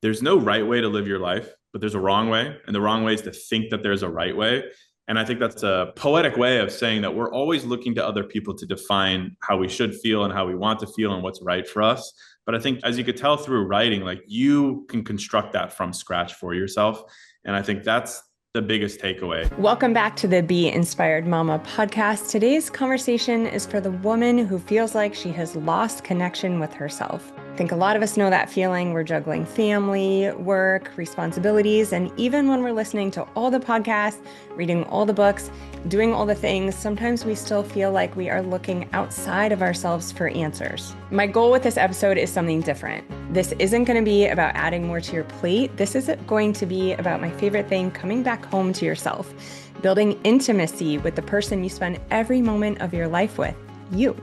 there's no right way to live your life, but there's a wrong way. And the wrong way is to think that there's a right way. And I think that's a poetic way of saying that we're always looking to other people to define how we should feel and how we want to feel and what's right for us. But I think as you could tell through writing, like you can construct that from scratch for yourself. And I think that's the biggest takeaway. Welcome back to the Be Inspired Mama podcast. Today's conversation is for the woman who feels like she has lost connection with herself. I think a lot of us know that feeling. We're juggling family, work, responsibilities, and even when we're listening to all the podcasts, reading all the books, doing all the things, sometimes we still feel like we are looking outside of ourselves for answers. My goal with this episode is something different. This isn't going to be about adding more to your plate. This is going to be about my favorite thing, coming back home to yourself, building intimacy with the person you spend every moment of your life with, you.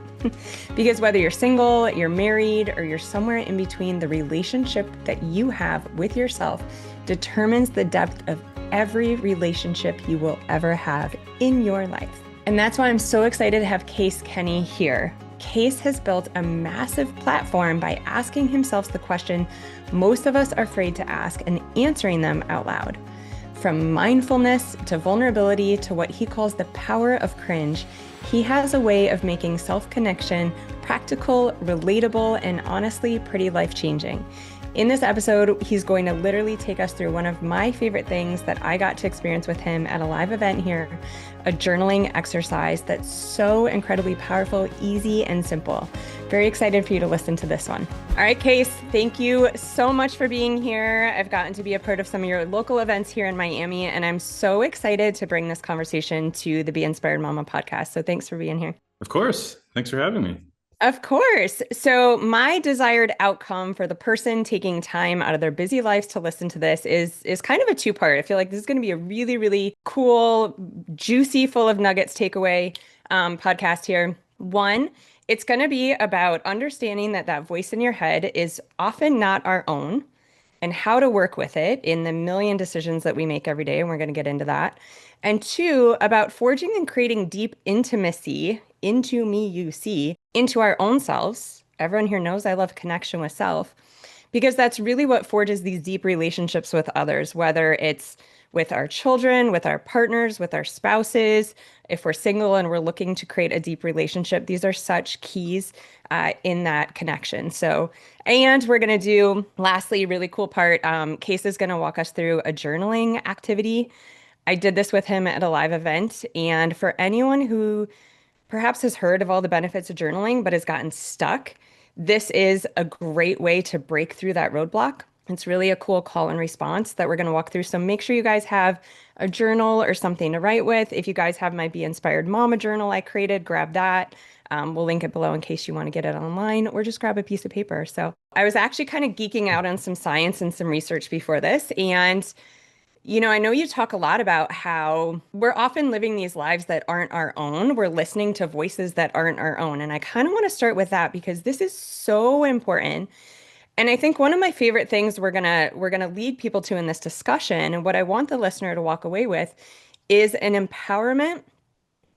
Because whether you're single, you're married, or you're somewhere in between, the relationship that you have with yourself determines the depth of every relationship you will ever have in your life. And that's why I'm so excited to have Case Kenny here. Case has built a massive platform by asking himself the question most of us are afraid to ask and answering them out loud. From mindfulness to vulnerability to what he calls the power of cringe, he has a way of making self-connection practical, relatable, and honestly pretty life-changing. In this episode, he's going to literally take us through one of my favorite things that I got to experience with him at a live event here, a journaling exercise that's so incredibly powerful, easy, and simple. Very excited for you to listen to this one. All right, Case, thank you so much for being here. I've gotten to be a part of some of your local events here in Miami, and I'm so excited to bring this conversation to the Be Inspired Mama podcast. So thanks for being here. Of course. Thanks for having me. Of course. So my desired outcome for the person taking time out of their busy lives to listen to this is kind of a two-part. I feel like this is going to be a really, really cool, juicy, full of nuggets takeaway podcast here. One, it's going to be about understanding that that voice in your head is often not our own and how to work with it in the million decisions that we make every day. And we're going to get into that. And two, about forging and creating deep intimacy into me, you see, into our own selves. Everyone here knows I love connection with self because that's really what forges these deep relationships with others, whether it's with our children, with our partners, with our spouses. If we're single and we're looking to create a deep relationship, these are such keys in that connection. So, and we're going to do, lastly, really cool part, Case is going to walk us through a journaling activity. I did this with him at a live event. And for anyone who perhaps has heard of all the benefits of journaling, but has gotten stuck, this is a great way to break through that roadblock. It's really a cool call and response that we're going to walk through. So make sure you guys have a journal or something to write with. If you guys have my Be Inspired Mama journal I created, grab that. We'll link it below in case you want to get it online, or just grab a piece of paper. So I was actually kind of geeking out on some science and some research before this. And I know you talk a lot about how we're often living these lives that aren't our own. We're listening to voices that aren't our own. And I kind of want to start with that because this is so important. And I think one of my favorite things we're gonna lead people to in this discussion, and what I want the listener to walk away with, is an empowerment,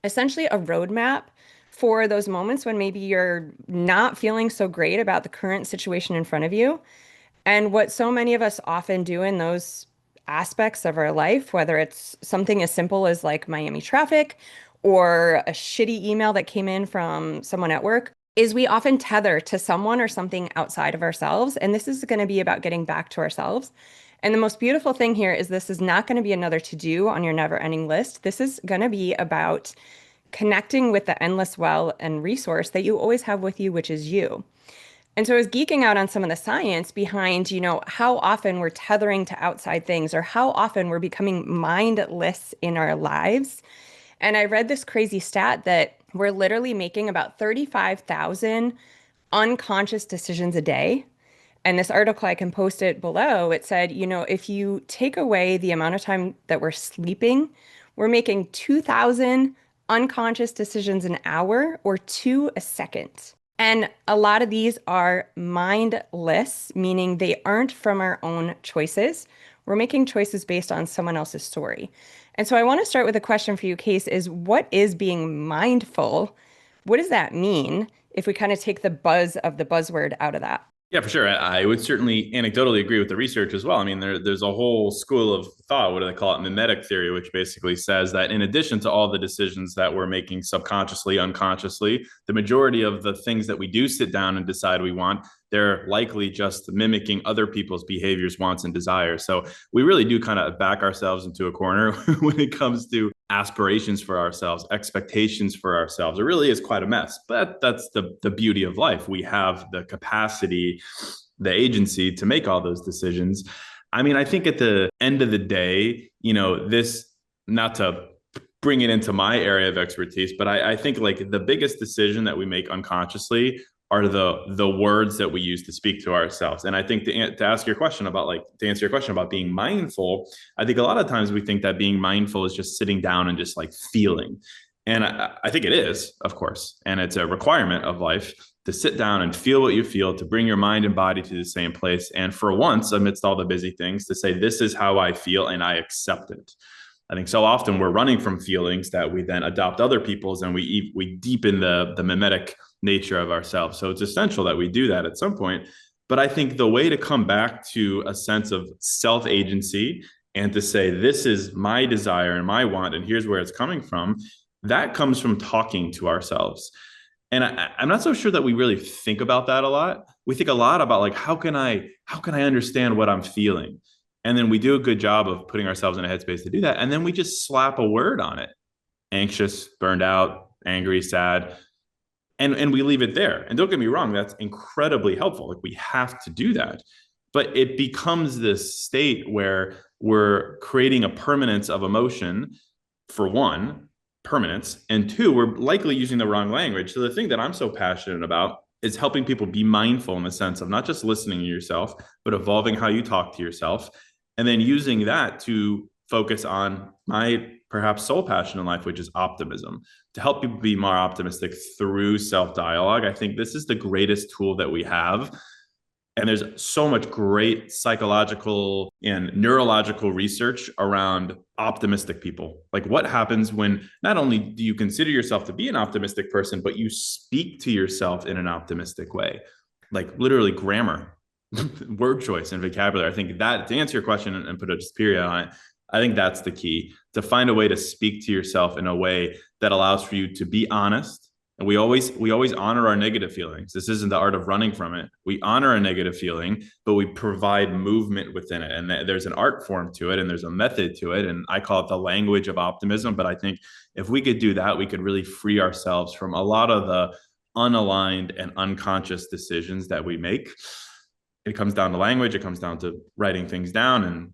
essentially a roadmap for those moments when maybe you're not feeling so great about the current situation in front of you. And what so many of us often do in those aspects of our life, whether it's something as simple as like Miami traffic or a shitty email that came in from someone at work, is we often tether to someone or something outside of ourselves. And this is going to be about getting back to ourselves. And the most beautiful thing here is this is not going to be another to-do on your never-ending list. This is going to be about connecting with the endless well and resource that you always have with you, which is you. And so I was geeking out on some of the science behind, how often we're tethering to outside things or how often we're becoming mindless in our lives. And I read this crazy stat that we're literally making about 35,000 unconscious decisions a day. And this article, I can post it below. It said, if you take away the amount of time that we're sleeping, we're making 2,000 unconscious decisions an hour or two a second. And a lot of these are mindless, meaning they aren't from our own choices. We're making choices based on someone else's story. And so I want to start with a question for you, Case, is what is being mindful? What does that mean if we kind of take the buzz of the buzzword out of that? Yeah, for sure. I would certainly anecdotally agree with the research as well. I mean, there's a whole school of thought, what do they call it? Mimetic theory, which basically says that in addition to all the decisions that we're making subconsciously, unconsciously, the majority of the things that we do sit down and decide we want, they're likely just mimicking other people's behaviors, wants, and desires. So we really do kind of back ourselves into a corner when it comes to aspirations for ourselves, expectations for ourselves. It really is quite a mess, but that's the beauty of life. We have the capacity, the agency to make all those decisions. I mean, I think at the end of the day, this, not to bring it into my area of expertise, but I think like the biggest decision that we make unconsciously are the words that we use to speak to ourselves. And I think to ask your question about like to answer your question about being mindful, I think a lot of times we think that being mindful is just sitting down and just like feeling. And I think it is, of course, and it's a requirement of life to sit down and feel what you feel, to bring your mind and body to the same place. And for once, amidst all the busy things, to say, this is how I feel and I accept it. I think so often we're running from feelings that we then adopt other people's, and we deepen the mimetic nature of ourselves. So it's essential that we do that at some point. But I think the way to come back to a sense of self agency and to say, this is my desire and my want, and here's where it's coming from, that comes from talking to ourselves. And I'm not so sure that we really think about that a lot. We think a lot about like, how can I understand what I'm feeling? And then we do a good job of putting ourselves in a headspace to do that. And then we just slap a word on it: anxious, burned out, angry, sad. And we leave it there. And don't get me wrong, that's incredibly helpful. Like we have to do that. But it becomes this state where we're creating a permanence of emotion, for one, permanence, and two, we're likely using the wrong language. So the thing that I'm so passionate about is helping people be mindful in the sense of not just listening to yourself, but evolving how you talk to yourself, and then using that to focus on my perhaps sole passion in life, which is optimism, to help people be more optimistic through self-dialogue. I think this is the greatest tool that we have. And there's so much great psychological and neurological research around optimistic people. Like what happens when not only do you consider yourself to be an optimistic person, but you speak to yourself in an optimistic way, like literally grammar, word choice, and vocabulary. I think that, to answer your question and put a just period on it, I think that's the key, to find a way to speak to yourself in a way that allows for you to be honest. And we always honor our negative feelings. This isn't the art of running from it. We honor a negative feeling, but we provide movement within it. And there's an art form to it, and there's a method to it. And I call it the language of optimism. But I think if we could do that, we could really free ourselves from a lot of the unaligned and unconscious decisions that we make. It comes down to language. It comes down to writing things down. And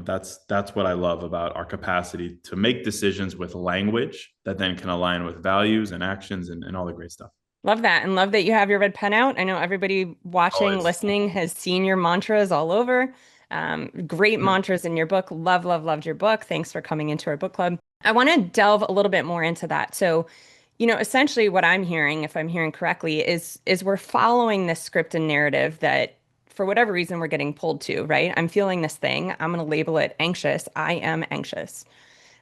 that's what I love about our capacity to make decisions with language that then can align with values and actions and all the great stuff. Love that. And love that you have your red pen out. I know everybody watching, Always. listening has seen your mantras all over. Great mantras in your book. Love, love, loved your book. Thanks for coming into our book club. I want to delve a little bit more into that. So, essentially what I'm hearing, if I'm hearing correctly, is we're following this script and narrative that for whatever reason we're getting pulled to, right? I'm feeling this thing. I'm going to label it anxious. I am anxious.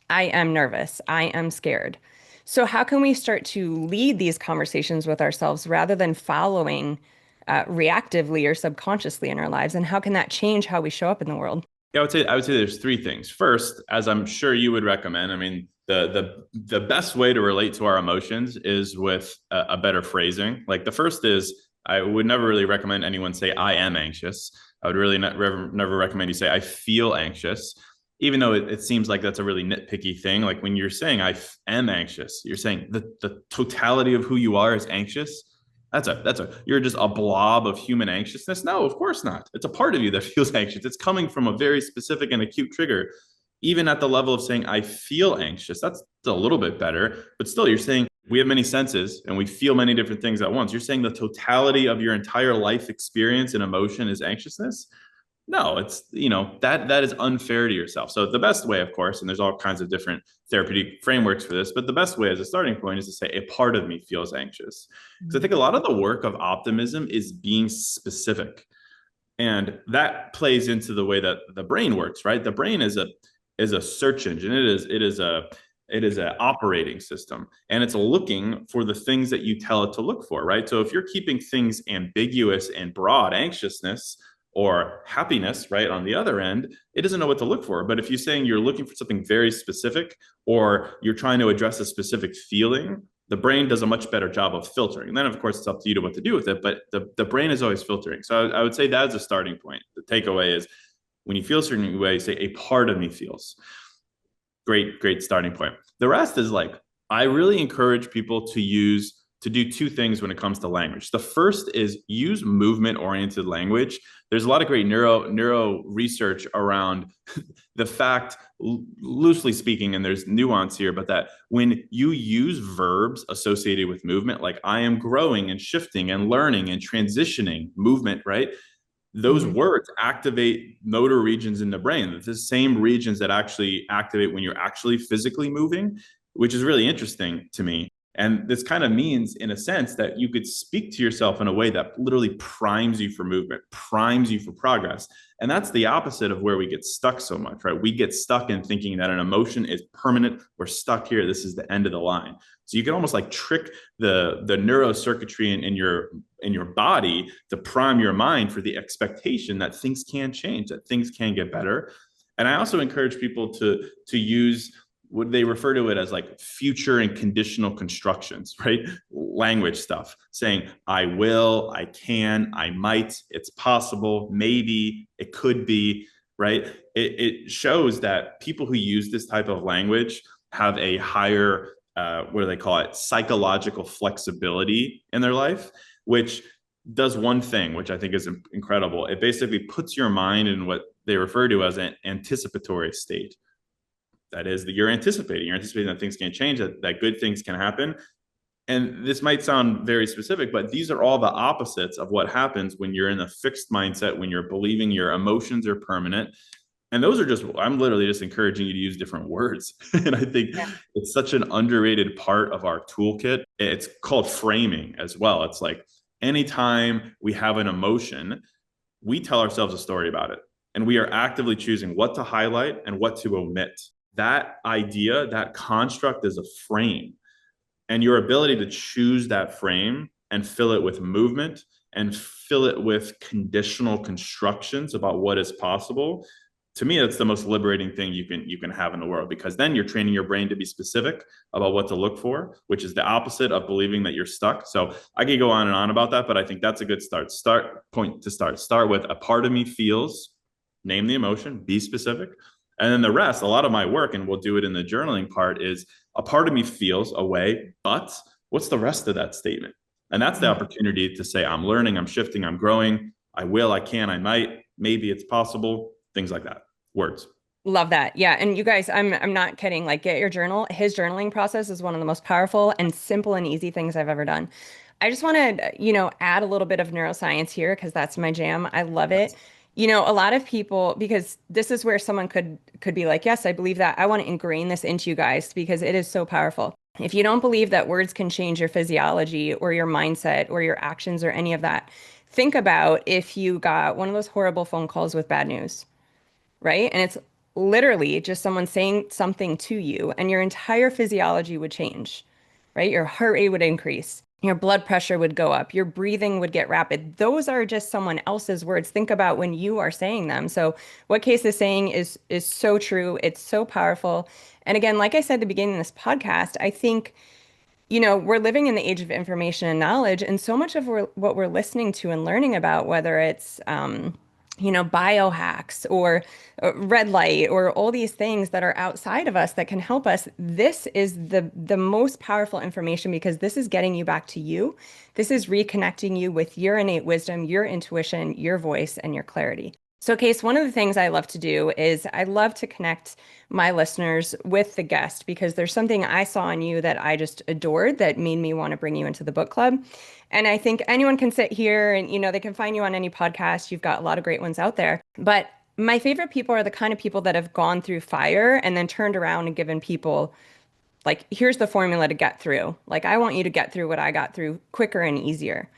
I am nervous. I am scared. So, how can we start to lead these conversations with ourselves rather than following reactively or subconsciously in our lives? And how can that change how we show up in the world? Yeah, I would say there's three things. First, as I'm sure you would recommend, I mean, the best way to relate to our emotions is with a better phrasing. Like the first is, I would never really recommend anyone say I am anxious. I would really never recommend you say I feel anxious, even though it seems like that's a really nitpicky thing. Like when you're saying am anxious, you're saying the totality of who you are is anxious. You're just a blob of human anxiousness. No, of course not. It's a part of you that feels anxious. It's coming from a very specific and acute trigger. Even at the level of saying I feel anxious, that's a little bit better, but still you're saying we have many senses and we feel many different things at once. You're saying the totality of your entire life experience and emotion is anxiousness. No, it's, that is unfair to yourself. So the best way, of course, and there's all kinds of different therapeutic frameworks for this, but the best way as a starting point is to say a part of me feels anxious. Because I think a lot of the work of optimism is being specific. And that plays into the way that the brain works, right? The brain is a search engine. It is an operating system, and it's looking for the things that you tell it to look for, right? So if you're keeping things ambiguous and broad, anxiousness or happiness, right, on the other end, it doesn't know what to look for. But if you're saying you're looking for something very specific, or you're trying to address a specific feeling, the brain does a much better job of filtering. And then, of course, it's up to you to what to do with it. But the brain is always filtering. So I would say that is a starting point. The takeaway is when you feel a certain way, say, a part of me feels. Great starting point. The rest is like, I really encourage people to do two things when it comes to language. The first is use movement oriented language. There's a lot of great neuro research around the fact, loosely speaking, and there's nuance here, but that when you use verbs associated with movement, like I am growing and shifting and learning and transitioning, movement, right? Those words activate motor regions in the brain, the same regions that actually activate when you're actually physically moving, which is really interesting to me. And this kind of means, in a sense, that you could speak to yourself in a way that literally primes you for movement, primes you for progress. And that's the opposite of where we get stuck so much, right? We get stuck in thinking that an emotion is permanent. We're stuck here. This is the end of the line. So you can almost like trick the neurocircuitry in your body to prime your mind for the expectation that things can change, that things can get better. And I also encourage people to use what they refer to it as like future and conditional constructions, right? Language stuff, saying I will, I can, I might, it's possible, maybe, it could be, right? It shows that people who use this type of language have a higher, what do they call it? Psychological flexibility in their life, which does one thing, which I think is incredible. It basically puts your mind in what they refer to as an anticipatory state. That is that you're anticipating that things can change, that good things can happen. And this might sound very specific, but these are all the opposites of what happens when you're in a fixed mindset, when you're believing your emotions are permanent. And those are just, I'm literally just encouraging you to use different words. And I think Yeah. it's such an underrated part of our toolkit. It's called framing as well. It's like anytime we have an emotion, we tell ourselves a story about it. And we are actively choosing what to highlight and what to omit. That idea, that construct is a frame. And your ability to choose that frame and fill it with movement and fill it with conditional constructions about what is possible, to me, that's the most liberating thing you can have in the world, because then you're training your brain to be specific about what to look for, which is the opposite of believing that you're stuck. So I could go on and on about that, but I think that's a good start with a part of me feels, name the emotion, be specific. And then the rest, a lot of my work, and we'll do it in the journaling part, is a part of me feels a way, but what's the rest of that statement? And that's the opportunity to say, I'm learning, I'm shifting, I'm growing, I will, I can, I might, maybe it's possible, things like that. Words. Love that. Yeah. And you guys, I'm not kidding. Like, get your journal. His journaling process is one of the most powerful and simple and easy things I've ever done. I just want to, add a little bit of neuroscience here because that's my jam. I love it. A lot of people, because this is where someone could be like, yes, I believe that. I want to ingrain this into you guys because it is so powerful. If you don't believe that words can change your physiology or your mindset or your actions or any of that, think about if you got one of those horrible phone calls with bad news, right? And it's literally just someone saying something to you, and your entire physiology would change, right? Your heart rate would increase, your blood pressure would go up, your breathing would get rapid. Those are just someone else's words. Think about when you are saying them. So what Case is saying is so true. It's so powerful. And again, like I said at the beginning of this podcast, I think we're living in the age of information and knowledge, and so much of what we're listening to and learning about, whether it's, biohacks or red light or all these things that are outside of us that can help us. This is the most powerful information because this is getting you back to you. This is reconnecting you with your innate wisdom, your intuition, your voice, and your clarity. So, Case, one of the things I love to do is I love to connect my listeners with the guest because there's something I saw in you that I just adored that made me want to bring you into the book club. And I think anyone can sit here and, they can find you on any podcast. You've got a lot of great ones out there. But my favorite people are the kind of people that have gone through fire and then turned around and given people, like, here's the formula to get through. Like, I want you to get through what I got through quicker and easier.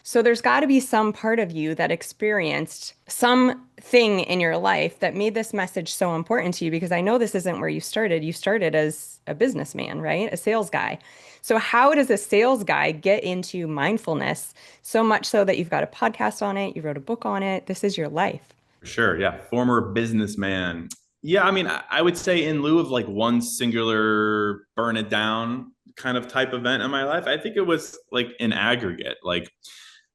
So there's got to be some part of you that experienced something in your life that made this message so important to you, because I know this isn't where you started. You started as a businessman, right? A sales guy. So how does a sales guy get into mindfulness so much so that you've got a podcast on it, you wrote a book on it, this is your life? Sure. Yeah. Former businessman. Yeah. I mean, I would say in lieu of like one singular burn it down kind of type event in my life, I think it was like an aggregate. Like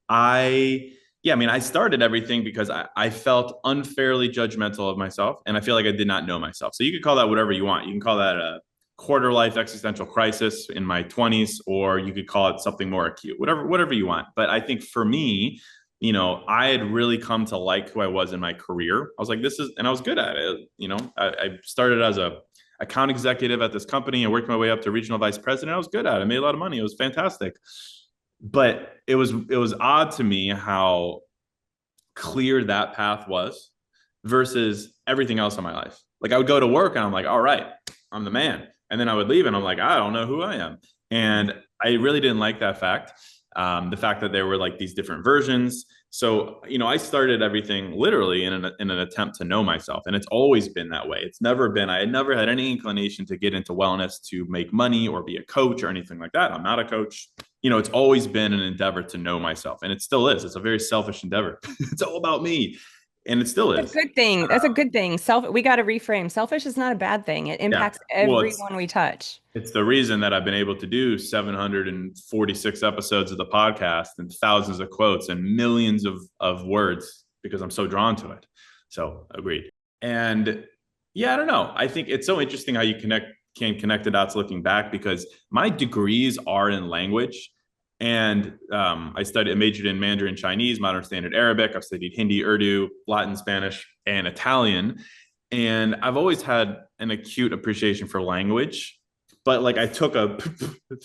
I, yeah, I mean, I started everything because I felt unfairly judgmental of myself. And I feel like I did not know myself. So you could call that whatever you want. You can call that a quarter life existential crisis in my 20s, or you could call it something more acute, whatever you want. But I think for me, I had really come to like who I was in my career. I was like, this is, and I was good at it. I started as a account executive at this company and worked my way up to regional vice president. I was good at it. I made a lot of money. It was fantastic. But it was odd to me how clear that path was versus everything else in my life. Like I would go to work and I'm like, all right, I'm the man. And then I would leave and I'm like, I don't know who I am. And I really didn't like that fact. The fact that there were like these different versions. So, I started everything literally in an attempt to know myself. And it's always been that way. I had never had any inclination to get into wellness to make money or be a coach or anything like that. I'm not a coach. It's always been an endeavor to know myself. And it still is. It's a very selfish endeavor. It's all about me. And it still That's a is. good thing. That's a good thing. We got to reframe. Selfish is not a bad thing. It Yeah. impacts Well, everyone we touch. it's the reason that I've been able to do 746 episodes of the podcast and thousands of quotes and millions of words because I'm so drawn to it. So agreed. And yeah, I don't know. I think it's so interesting how you can connect the dots looking back, because my degrees are in language. And I majored in Mandarin Chinese, Modern Standard Arabic. I've studied Hindi, Urdu, Latin, Spanish, and Italian. And I've always had an acute appreciation for language, but like I took a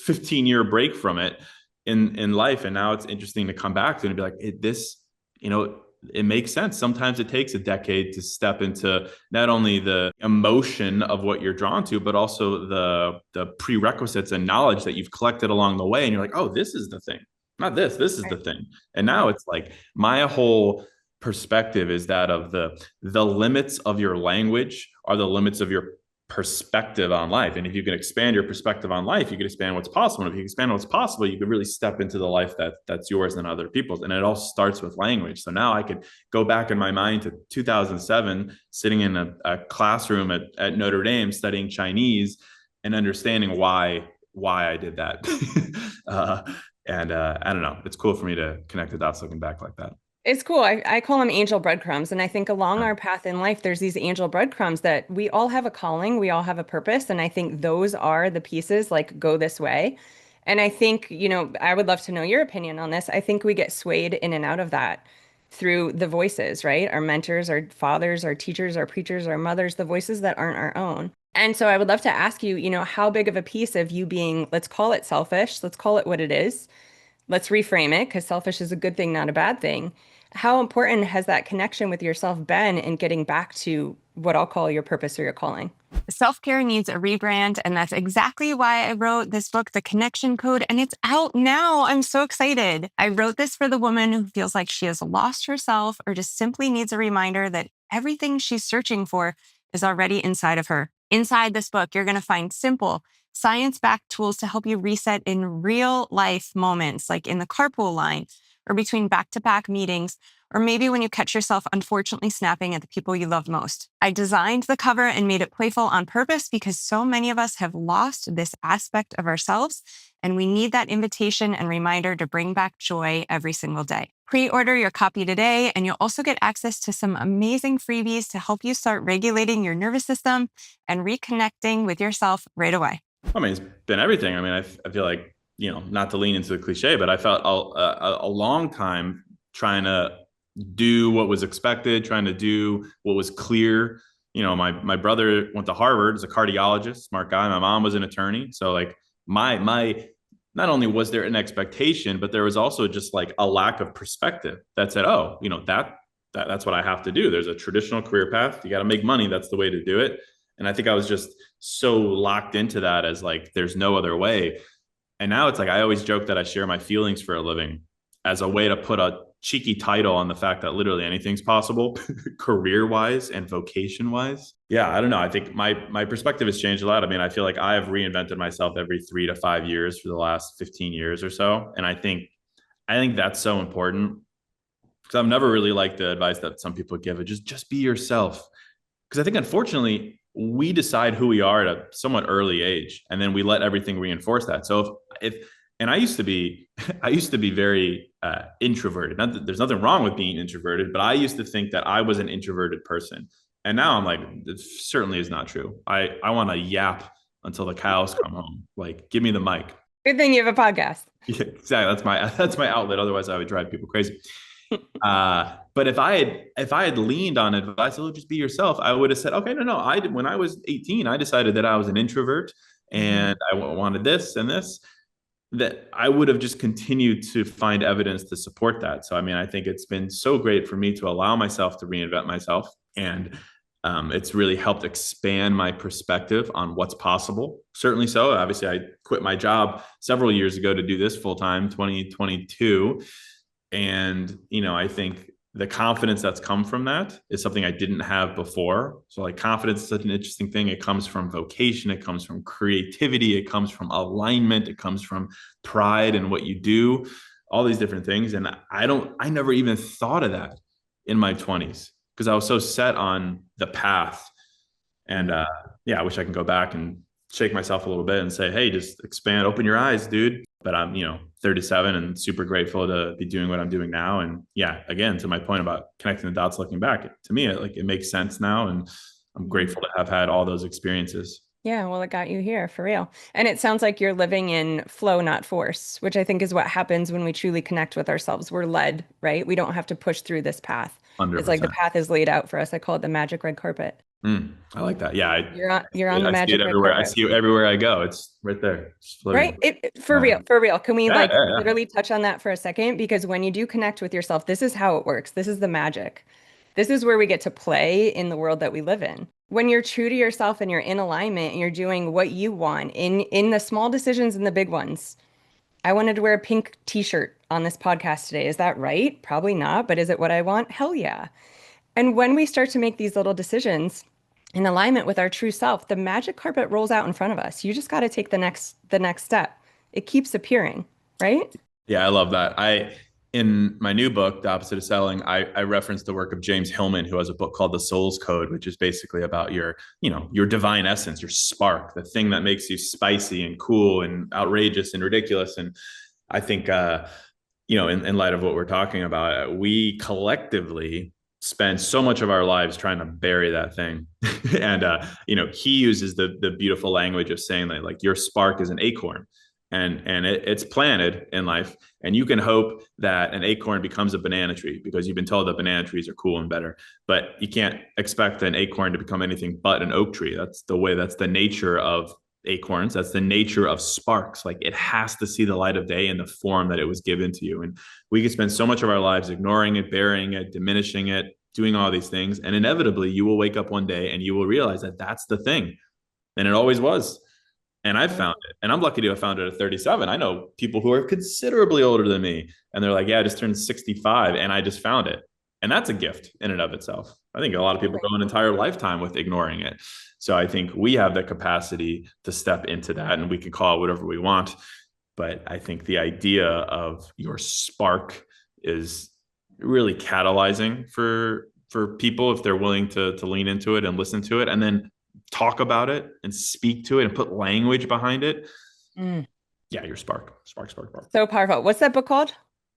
15-year break from it in life, and now it's interesting to come back to and be like, you know, it makes sense. Sometimes it takes a decade to step into not only the emotion of what you're drawn to, but also the prerequisites and knowledge that you've collected along the way. And you're like, oh, this is the thing, not this. This is the thing. And now it's like my whole perspective is that of the limits of your language are the limits of your perspective on life. And if you can expand your perspective on life, you can expand what's possible. And if you expand what's possible, you can really step into the life that's yours and other people's. And it all starts with language. So now I could go back in my mind to 2007, sitting in a classroom at Notre Dame studying Chinese and understanding why I did that. I don't know. It's cool for me to connect the dots looking back like that. It's cool. I call them angel breadcrumbs. And I think along our path in life, there's these angel breadcrumbs that we all have a calling, we all have a purpose. And I think those are the pieces like go this way. And I think, I would love to know your opinion on this. I think we get swayed in and out of that through the voices, right? Our mentors, our fathers, our teachers, our preachers, our mothers, the voices that aren't our own. And so I would love to ask you, how big of a piece of you being, let's call it selfish, let's call it what it is. Let's reframe it because selfish is a good thing, not a bad thing. How important has that connection with yourself been in getting back to what I'll call your purpose or your calling? Self-care needs a rebrand, and that's exactly why I wrote this book, The Connection Code, and it's out now. I'm so excited. I wrote this for the woman who feels like she has lost herself or just simply needs a reminder that everything she's searching for is already inside of her. Inside this book, you're going to find simple, science-backed tools to help you reset in real life moments, like in the carpool line or between back-to-back meetings, or maybe when you catch yourself unfortunately snapping at the people you love most. I designed the cover and made it playful on purpose because so many of us have lost this aspect of ourselves, and we need that invitation and reminder to bring back joy every single day. Pre-order your copy today, and you'll also get access to some amazing freebies to help you start regulating your nervous system and reconnecting with yourself right away. I mean, it's been everything. I mean, I feel like, not to lean into the cliche, but I felt a long time trying to do what was expected, trying to do what was clear. My brother went to Harvard as a cardiologist, smart guy. My mom was an attorney. So like my not only was there an expectation, but there was also just like a lack of perspective that said, oh, that's what I have to do. There's a traditional career path. You got to make money. That's the way to do it. And I think I was just so locked into that as like, there's no other way. And now it's like, I always joke that I share my feelings for a living. as a way to put a cheeky title on the fact that literally anything's possible, career wise and vocation wise. Yeah, I don't know. I think my perspective has changed a lot. I mean, I feel like I've reinvented myself every 3 to 5 years for the last 15 years or so. And I think that's so important, because I've never really liked the advice that some people give it, just be yourself. Because I think, unfortunately, we decide who we are at a somewhat early age, and then we let everything reinforce that. So if and I used to be I used to be very introverted. Not that there's nothing wrong with being introverted, but I used to think that I was an introverted person, and now I'm like, it certainly is not true. I want to yap until the cows come home. Like, give me the mic. Good thing you have a podcast. Yeah, exactly. That's my outlet. Otherwise, I would drive people crazy. But if I had leaned on advice, oh, just be yourself, I would have said, okay, no. When I was 18, I decided that I was an introvert and I wanted this and this. That I would have just continued to find evidence to support that. So, I mean, I think it's been so great for me to allow myself to reinvent myself, and it's really helped expand my perspective on what's possible. Certainly so. Obviously, I quit my job several years ago to do this full time, 2022. And, I think the confidence that's come from that is something I didn't have before. So, like, confidence is such an interesting thing. It comes from vocation. It comes from creativity. It comes from alignment. It comes from pride in what you do, all these different things. And I never even thought of that in my 20s, because I was so set on the path. And yeah, I wish I can go back and shake myself a little bit and say, hey, just expand, open your eyes, dude. But I'm, 37 and super grateful to be doing what I'm doing now. And yeah, again, to my point about connecting the dots, looking back, to me, it makes sense now. And I'm grateful to have had all those experiences. Yeah, well, it got you here for real. And it sounds like you're living in flow, not force, which I think is what happens when we truly connect with ourselves. We're led, right? We don't have to push through this path. 100%. It's like the path is laid out for us. I call it the magic red carpet. I like that. Yeah. You're on the I see magic it red everywhere. I carpet. see it everywhere I go. It's right there. Right? For real. Can we Yeah. literally touch on that for a second? Because when you do connect with yourself, this is how it works. This is the magic. This is where we get to play in the world that we live in. When you're true to yourself and you're in alignment and you're doing what you want in the small decisions and the big ones. I wanted to wear a pink t-shirt on this podcast today. Is that right? Probably not, but is it what I want? Hell yeah. And when we start to make these little decisions in alignment with our true self, the magic carpet rolls out in front of us. You just got to take the next step. It keeps appearing, right? Yeah, I love that. In my new book, The Opposite of Selling, I reference the work of James Hillman, who has a book called The Soul's Code, which is basically about your divine essence, your spark, the thing that makes you spicy and cool and outrageous and ridiculous. And I think, in light of what we're talking about, we collectively spend so much of our lives trying to bury that thing. And, he uses the beautiful language of saying that, like, your spark is an acorn. And it's planted in life, and you can hope that an acorn becomes a banana tree because you've been told that banana trees are cool and better, but you can't expect an acorn to become anything but an oak tree. That's the nature of acorns. That's the nature of sparks. Like, it has to see the light of day in the form that it was given to you. And we can spend so much of our lives ignoring it, burying it, diminishing it, doing all these things. And inevitably you will wake up one day and you will realize that that's the thing. And it always was. And I found it, and I'm lucky to have found it at 37. I know people who are considerably older than me, and they're like, yeah, I just turned 65 and I just found it. And that's a gift in and of itself. I think a lot of people go an entire lifetime with ignoring it. So I think we have the capacity to step into that, and we can call it whatever we want. But I think the idea of your spark is really catalyzing for people if they're willing to lean into it and listen to it, and then talk about it and speak to it and put language behind it. Yeah, your spark. So powerful. What's that book called?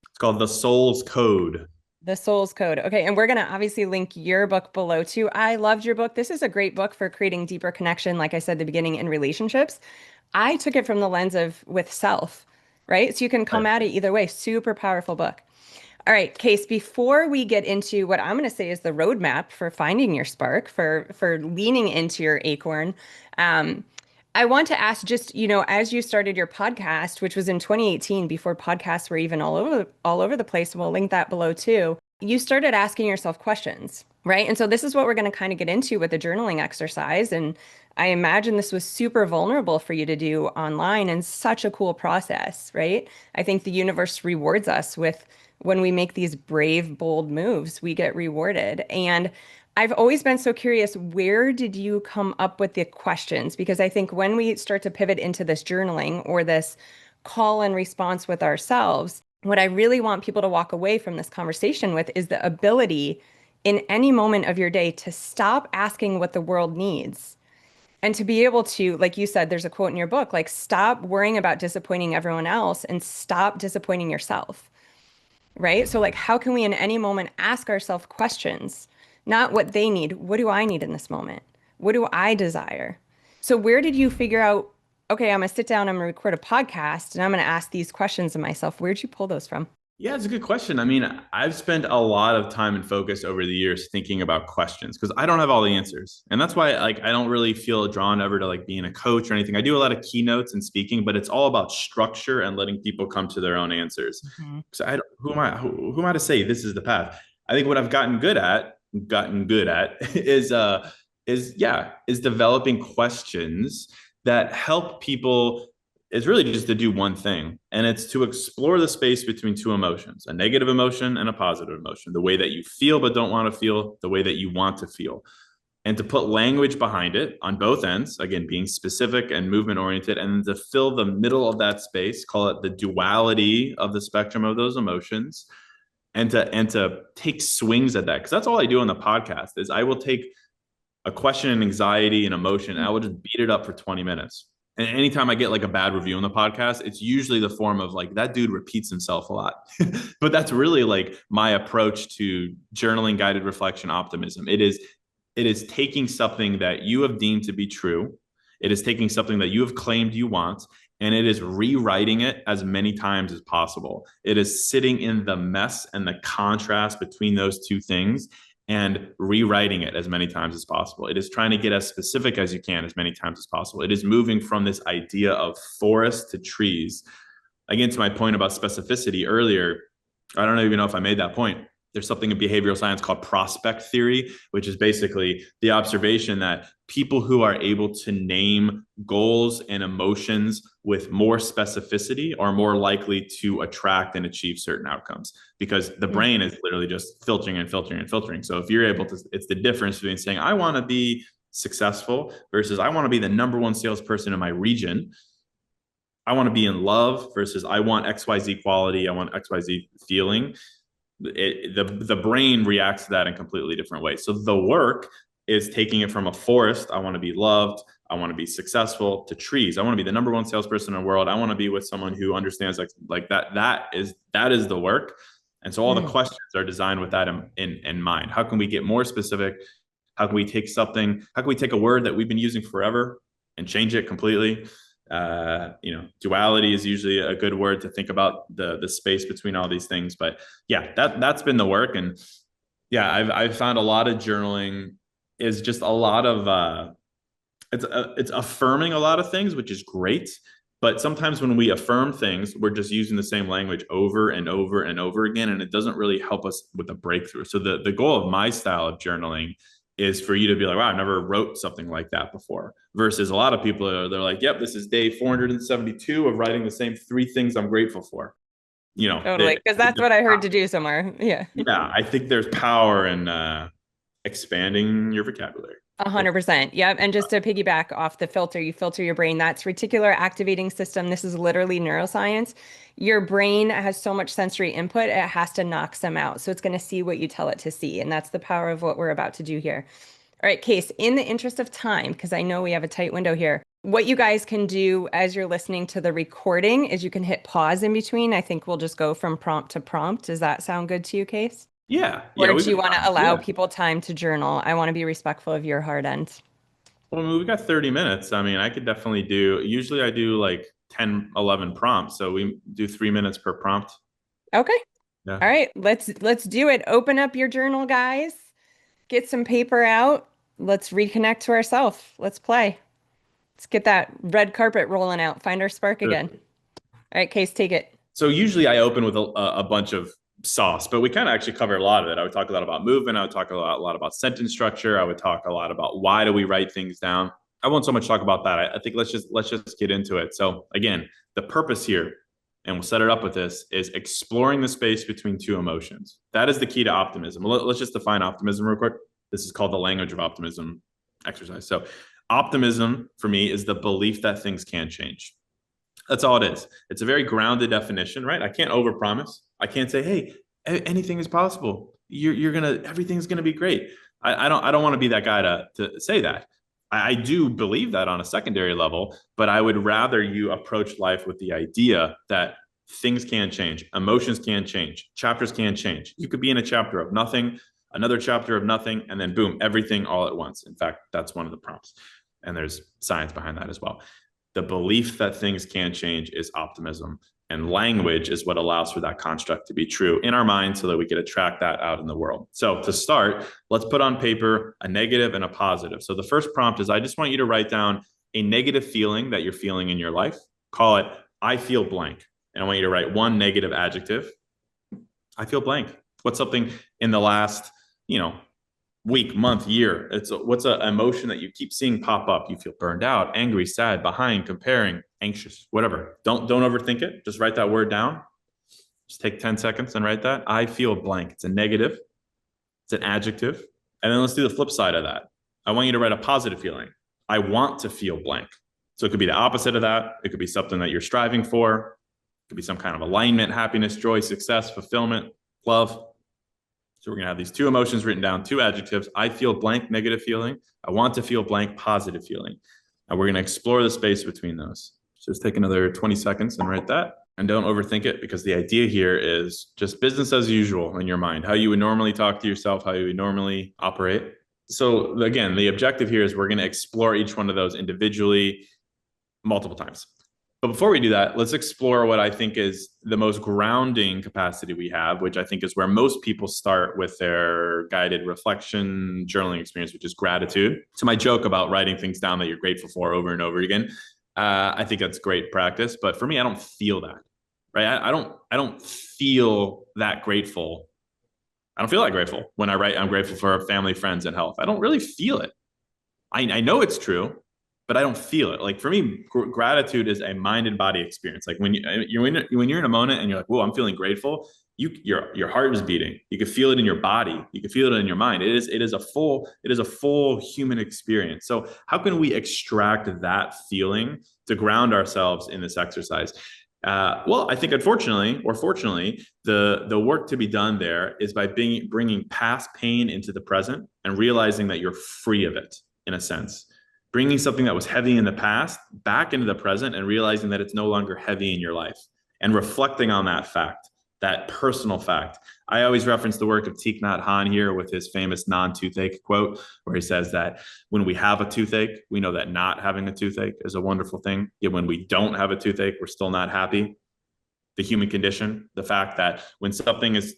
It's called The Soul's Code. The Soul's Code. Okay. And we're going to obviously link your book below too. I loved your book. This is a great book for creating deeper connection. Like I said at the beginning, in relationships. I took it from the lens of with self, right? So you can come at it either way. Super powerful book. All right, Case, before we get into what I'm going to say is the roadmap for finding your spark, for leaning into your acorn, I want to ask just, as you started your podcast, which was in 2018, before podcasts were even all over the place, and we'll link that below too. you started asking yourself questions, right? And so this is what we're going to kind of get into with the journaling exercise. And I imagine this was super vulnerable for you to do online and such a cool process, right? I think the universe rewards us with when we make these brave, bold moves, we get rewarded. And I've always been so curious, where did you come up with the questions? Because I think when we start to pivot into this journaling or this call and response with ourselves, what I really want people to walk away from this conversation with is the ability in any moment of your day to stop asking what the world needs and to be able to, like you said, there's a quote in your book, like stop worrying about disappointing everyone else and stop disappointing yourself, right? So, like, how can we in any moment ask ourselves questions, not what they need? What do I need in this moment? What do I desire? So, where did you figure out, okay, I'm gonna sit down, I'm gonna record a podcast, and I'm gonna ask these questions of myself? Where'd you pull those from? Yeah, it's a good question. I mean, I've spent a lot of time and focus over the years thinking about questions because I don't have all the answers. And that's why like I don't really feel drawn ever to like being a coach or anything. I do a lot of keynotes and speaking, but it's all about structure and letting people come to their own answers. Mhm. So who am I to say this is the path? I think what I've gotten good at is developing questions that help people is really just to do one thing, and it's to explore the space between two emotions, a negative emotion and a positive emotion, the way that you feel but don't want to feel, the way that you want to feel, and to put language behind it on both ends, again, being specific and movement oriented, and to fill the middle of that space, call it the duality of the spectrum of those emotions, and to take swings at that. Because that's all I do on the podcast is I will take a question and anxiety and emotion, and I will just beat it up for 20 minutes. And anytime I get like a bad review on the podcast, it's usually the form of like that dude repeats himself a lot. But that's really like my approach to journaling, guided reflection, optimism. It is taking something that you have deemed to be true. It is taking something that you have claimed you want, and it is rewriting it as many times as possible. It is sitting in the mess and the contrast between those two things and rewriting it as many times as possible. It is trying to get as specific as you can as many times as possible. It is moving from this idea of forest to trees. Again, to my point about specificity earlier, I don't even know if I made that point. There's something in behavioral science called prospect theory, which is basically the observation that people who are able to name goals and emotions with more specificity are more likely to attract and achieve certain outcomes because the brain is literally just filtering and filtering and filtering. So if you're able to, it's the difference between saying, I want to be successful versus I want to be the number one salesperson in my region. I want to be in love versus I want XYZ quality. I want XYZ feeling. The brain reacts to that in completely different ways. So the work is taking it from a forest, I want to be loved, I want to be successful, to trees, I want to be the number one salesperson in the world, I want to be with someone who understands like that. That is the work. And so all the questions are designed with that in mind. How can we get more specific? How can we take a word that we've been using forever and change it completely? Duality is usually a good word to think about the space between all these things. But yeah, that's been the work. And yeah, I've found a lot of journaling is just a lot of it's affirming a lot of things, which is great. But sometimes when we affirm things, we're just using the same language over and over and over again, and it doesn't really help us with a breakthrough. So the goal of my style of journaling is for you to be like, wow, I never wrote something like that before. Versus a lot of people they're like, yep, this is day 472 of writing the same three things I'm grateful for. Totally, because that's what I heard to do somewhere. Yeah. Yeah, I think there's power in expanding your vocabulary. 100%. Yep. And just to piggyback off the filter, you filter your brain. That's reticular activating system. This is literally neuroscience. Your brain has so much sensory input, it has to knock some out. So it's going to see what you tell it to see. And that's the power of what we're about to do here. All right, Case, in the interest of time, because I know we have a tight window here, what you guys can do as you're listening to the recording is you can hit pause in between. I think we'll just go from prompt to prompt. Does that sound good to you, Case? Yeah. Or do you want to allow people time to journal? I want to be respectful of your hard end. Well, I mean, we got 30 minutes. I mean, I could definitely usually I do like 10, 11 prompts. So we do 3 minutes per prompt. Okay. Yeah. All right, let's do it. Open up your journal, guys. Get some paper out. Let's reconnect to ourselves. Let's play. Let's get that red carpet rolling out. Find our spark again. All right, Case, take it. So usually I open with a bunch of sauce, but we kind of actually cover a lot of it. I would talk a lot about movement. I would talk a lot about sentence structure. I would talk a lot about why do we write things down. I won't so much talk about that. I think let's just get into it. So again, the purpose here, and we'll set it up with this, is exploring the space between two emotions. That is the key to optimism. Let's just define optimism real quick. This is called the language of optimism exercise. So optimism for me is the belief that things can change. That's all it is. It's a very grounded definition, right? I can't overpromise. I can't say, hey, anything is possible. Everything's gonna be great. I don't want to be that guy to say that. I do believe that on a secondary level, but I would rather you approach life with the idea that things can change, emotions can change, chapters can change. You could be in a chapter of nothing, another chapter of nothing, and then boom, everything all at once. In fact, that's one of the prompts. And there's science behind that as well. The belief that things can change is optimism. And language is what allows for that construct to be true in our mind so that we can attract that out in the world. So to start, let's put on paper a negative and a positive. So the first prompt is I just want you to write down a negative feeling that you're feeling in your life. Call it, I feel blank. And I want you to write one negative adjective. I feel blank. What's something in the last, week, month, year? What's an emotion that you keep seeing pop up? You feel burned out, angry, sad, behind, comparing, anxious, whatever. Don't overthink it. Just write that word down. Just take 10 seconds and write that. I feel blank. It's a negative. It's an adjective. And then let's do the flip side of that. I want you to write a positive feeling. I want to feel blank. So it could be the opposite of that. It could be something that you're striving for. It could be some kind of alignment, happiness, joy, success, fulfillment, love. So we're going to have these two emotions written down, two adjectives. I feel blank, negative feeling. I want to feel blank, positive feeling. And we're going to explore the space between those. So just take another 20 seconds and write that. And don't overthink it, because the idea here is just business as usual in your mind, how you would normally talk to yourself, how you would normally operate. So again, the objective here is we're going to explore each one of those individually multiple times. But before we do that, let's explore what I think is the most grounding capacity we have, which I think is where most people start with their guided reflection journaling experience, which is gratitude. So my joke about writing things down that you're grateful for over and over again, I think that's great practice. But for me, I don't feel that, right? I don't feel that grateful. I don't feel that grateful when I write I'm grateful for family, friends, and health. I don't really feel it. I know it's true, but I don't feel it. Like for me, gratitude is a mind and body experience. Like when you're in a moment and you're like, whoa, I'm feeling grateful. Your heart is beating. You can feel it in your body. You can feel it in your mind. It is a full human experience. So how can we extract that feeling to ground ourselves in this exercise? Well, I think unfortunately or fortunately, the work to be done there is by bringing past pain into the present and realizing that you're free of it in a sense. Bringing something that was heavy in the past back into the present and realizing that it's no longer heavy in your life and reflecting on that fact, that personal fact. I always reference the work of Thich Nhat Hanh here with his famous non-toothache quote, where he says that when we have a toothache, we know that not having a toothache is a wonderful thing. Yet when we don't have a toothache, we're still not happy. The human condition, the fact that when something is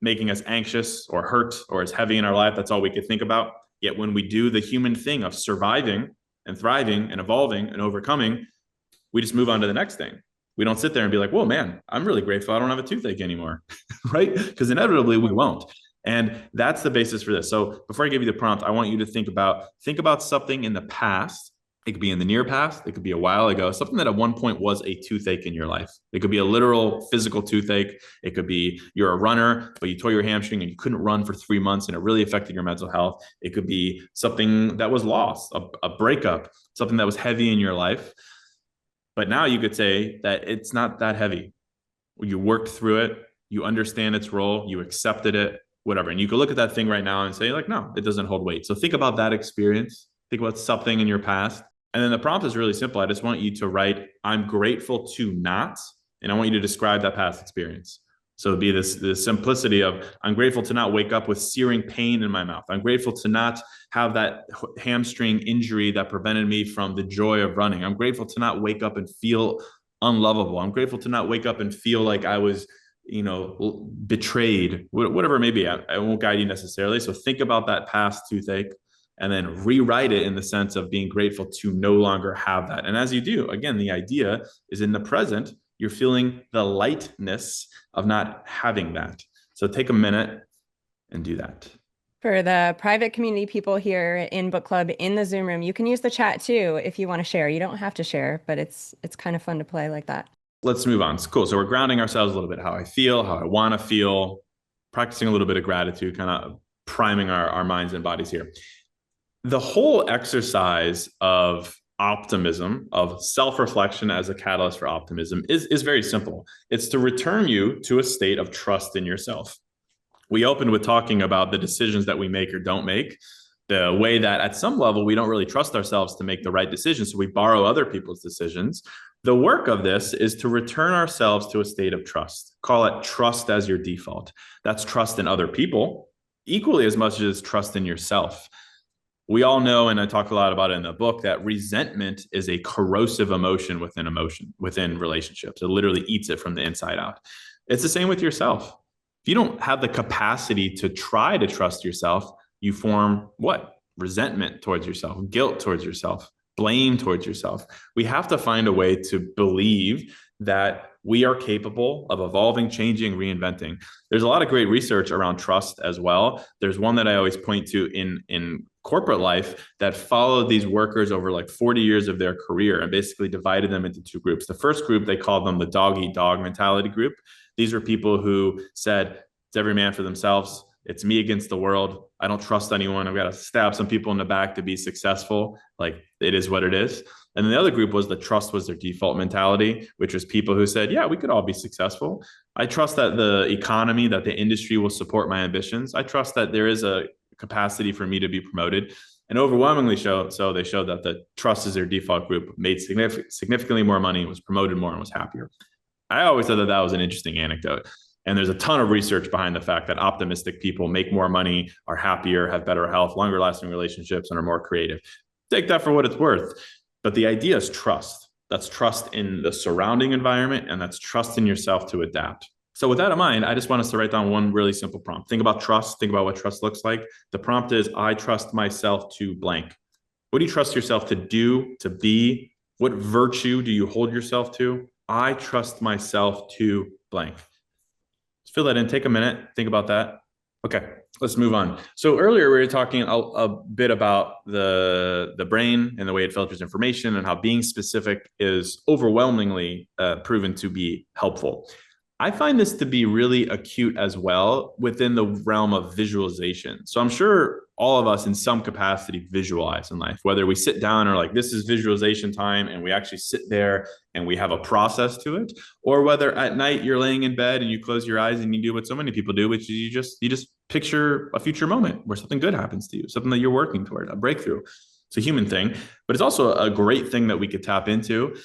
making us anxious or hurt or is heavy in our life, that's all we could think about. Yet when we do the human thing of surviving and thriving and evolving and overcoming, we just move on to the next thing. We don't sit there and be like, whoa, man, I'm really grateful I don't have a toothache anymore, right? Because inevitably we won't. And that's the basis for this. So before I give you the prompt, I want you to think about something in the past. It could be in the near past. It could be a while ago, something that at one point was a toothache in your life. It could be a literal physical toothache. It could be you're a runner, but you tore your hamstring and you couldn't run for 3 months and it really affected your mental health. It could be something that was lost, a breakup, something that was heavy in your life. But now you could say that it's not that heavy. You worked through it. You understand its role. You accepted it, whatever. And you could look at that thing right now and say like, no, it doesn't hold weight. So think about that experience. Think about something in your past. And then the prompt is really simple. I just want you to write, I'm grateful to not, and I want you to describe that past experience. So it'd be this simplicity of, I'm grateful to not wake up with searing pain in my mouth. I'm grateful to not have that hamstring injury that prevented me from the joy of running. I'm grateful to not wake up and feel unlovable. I'm grateful to not wake up and feel like I was, betrayed, whatever it may be. I won't guide you necessarily. So think about that past toothache. And then rewrite it in the sense of being grateful to no longer have that. And as you do, again, the idea is in the present, you're feeling the lightness of not having that. So take a minute and do that. For the private community people here in book club in the Zoom room, you can use the chat too if you want to share. You don't have to share, but it's kind of fun to play like that. Let's move on. It's cool. So we're grounding ourselves a little bit, how I feel, how I want to feel, practicing a little bit of gratitude, kind of priming our minds and bodies here. The whole exercise of optimism, of self-reflection as a catalyst for optimism is very simple. It's to return you to a state of trust in yourself. We opened with talking about the decisions that we make or don't make, the way that at some level we don't really trust ourselves to make the right decisions, so we borrow other people's decisions. The work of this is to return ourselves to a state of trust. Call it trust as your default. That's trust in other people, equally as much as trust in yourself. We all know, and I talk a lot about it in the book, that resentment is a corrosive emotion within relationships. It literally eats it from the inside out. It's the same with yourself. If you don't have the capacity to try to trust yourself, you form what? Resentment towards yourself, guilt towards yourself, blame towards yourself. We have to find a way to believe that we are capable of evolving, changing, reinventing. There's a lot of great research around trust as well. There's one that I always point to in corporate life that followed these workers over like 40 years of their career and basically divided them into two groups. The first group, they called them the dog-eat-dog mentality group. These are people who said, it's every man for themselves. It's me against the world. I don't trust anyone. I've got to stab some people in the back to be successful. Like, it is what it is. And then the other group was the trust was their default mentality, which was people who said, yeah, we could all be successful. I trust that the economy, that the industry will support my ambitions. I trust that there is a capacity for me to be promoted. And overwhelmingly so they showed that the trust is their default group made significantly more money, was promoted more, and was happier. I always thought that that was an interesting anecdote. And there's a ton of research behind the fact that optimistic people make more money, are happier, have better health, longer lasting relationships, and are more creative. Take that for what it's worth. But the idea is trust. That's trust in the surrounding environment, and that's trust in yourself to adapt. So with that in mind, I just want us to write down one really simple prompt. Think about trust. Think about what trust looks like. The prompt is, I trust myself to blank. What do you trust yourself to do, to be? What virtue do you hold yourself to? I trust myself to blank. Just fill that in. Take a minute. Think about that. Okay, let's move on. So earlier we were talking a bit about the brain and the way it filters information and how being specific is overwhelmingly proven to be helpful. I find this to be really acute as well within the realm of visualization. So I'm sure all of us in some capacity visualize in life, whether we sit down or like, this is visualization time, and we actually sit there and we have a process to it, or whether at night you're laying in bed and you close your eyes and you do what so many people do, which is you just picture a future moment where something good happens to you, something that you're working toward, a breakthrough. It's a human thing, but it's also a great thing that we could tap into.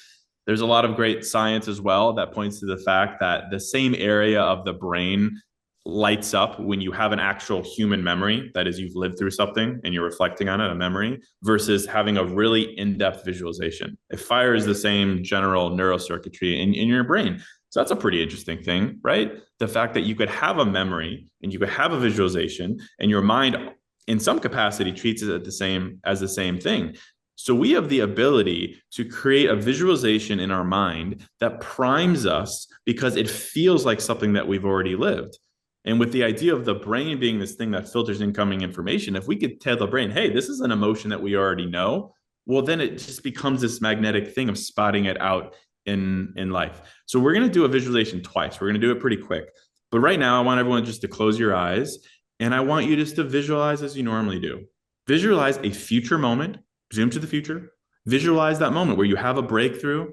There's a lot of great science as well that points to the fact that the same area of the brain lights up when you have an actual human memory, that is, you've lived through something and you're reflecting on it, a memory, versus having a really in-depth visualization. It fires the same general neurocircuitry in your brain. So that's a pretty interesting thing, right? The fact that you could have a memory and you could have a visualization, and your mind in some capacity treats it as the same thing. So we have the ability to create a visualization in our mind that primes us because it feels like something that we've already lived. And with the idea of the brain being this thing that filters incoming information, if we could tell the brain, hey, this is an emotion that we already know, well, then it just becomes this magnetic thing of spotting it out in life. So we're going to do a visualization twice. We're going to do it pretty quick. But right now, I want everyone just to close your eyes, and I want you just to visualize as you normally do. Visualize a future moment. Zoom to the future. Visualize that moment where you have a breakthrough,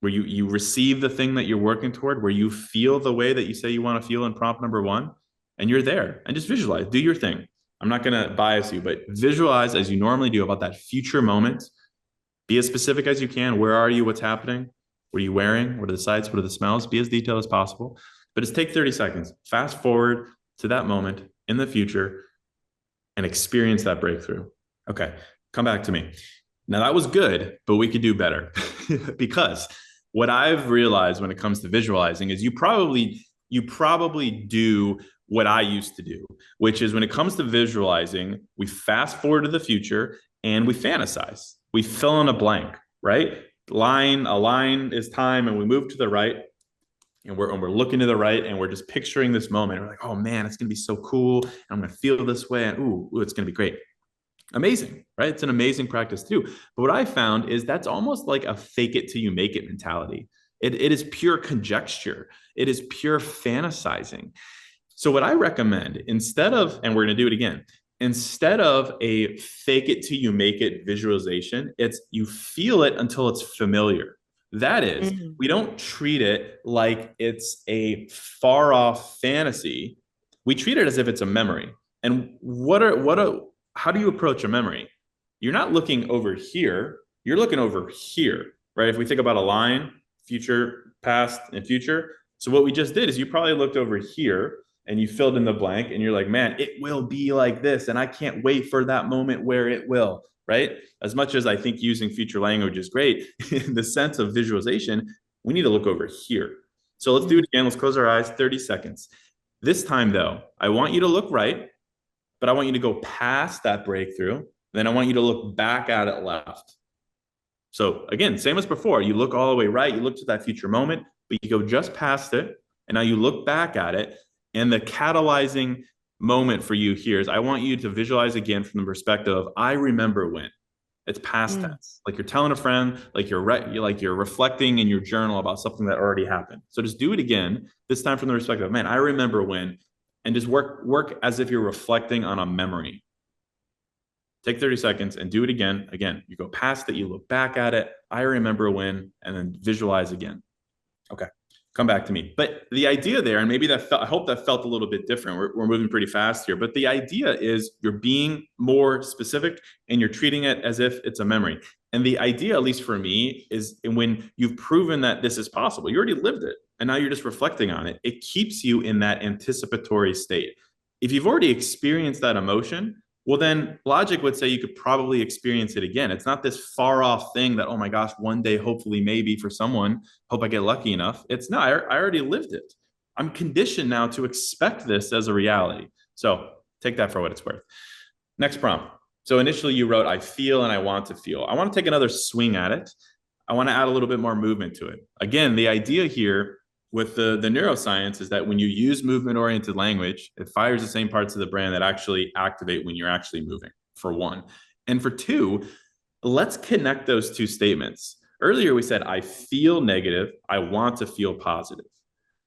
where you receive the thing that you're working toward, where you feel the way that you say you want to feel in prompt number 1, and you're there. And just visualize. Do your thing. I'm not going to bias you, but visualize as you normally do about that future moment. Be as specific as you can. Where are you? What's happening? What are you wearing? What are the sights? What are the smells? Be as detailed as possible. But just take 30 seconds. Fast forward to that moment in the future and experience that breakthrough. Okay. Come back to me. Now that was good, but we could do better because what I've realized when it comes to visualizing is you probably do what I used to do, which is when it comes to visualizing, we fast forward to the future and we fantasize. We fill in a blank, right? A line is time, and we move to the right and we're looking to the right and we're just picturing this moment. We're like, oh man, it's going to be so cool. And I'm going to feel this way. And ooh, it's going to be great. Amazing, right? It's an amazing practice too. But what I found is that's almost like a fake it till you make it mentality. It is pure conjecture. It is pure fantasizing. So what I recommend, instead of, and we're going to do it again, instead of a fake it till you make it visualization, it's you feel it until it's familiar. That is, we don't treat it like it's a far off fantasy. We treat it as if it's a memory. And how do you approach a memory? You're not looking over here, you're looking over here, right? If we think about a line, future, past, and future. So what we just did is you probably looked over here and you filled in the blank and you're like, man, it will be like this. And I can't wait for that moment where it will, right? As much as I think using future language is great, in the sense of visualization, we need to look over here. So let's do it again. Let's close our eyes, 30 seconds. This time though, I want you to look right, but I want you to go past that breakthrough. Then I want you to look back at it left. So again, same as before, you look all the way right, you look to that future moment, but you go just past it. And now you look back at it. And the catalyzing moment for you here is I want you to visualize again from the perspective of I remember when. It's past tense. Like you're telling a friend, like you're reflecting in your journal about something that already happened. So just do it again, this time from the perspective of, man, I remember when, and just work as if you're reflecting on a memory. Take 30 seconds and do it again. Again, you go past it, you look back at it. I remember when, and then visualize again. Okay, come back to me. But the idea there, and maybe I hope that felt a little bit different. We're moving pretty fast here, but the idea is you're being more specific and you're treating it as if it's a memory. And the idea, at least for me, is when you've proven that this is possible, you already lived it, and now you're just reflecting on it. It keeps you in that anticipatory state. If you've already experienced that emotion, well, then logic would say you could probably experience it again. It's not this far off thing that, oh my gosh, one day, hopefully, maybe for someone, hope I get lucky enough. It's no, I already lived it. I'm conditioned now to expect this as a reality. So take that for what it's worth. Next prompt. So initially you wrote, I feel and I want to feel. I want to take another swing at it. I want to add a little bit more movement to it. Again, the idea here with the neuroscience is that when you use movement-oriented language, it fires the same parts of the brain that actually activate when you're actually moving, for one. And for two, let's connect those two statements. Earlier, we said, I feel negative. I want to feel positive.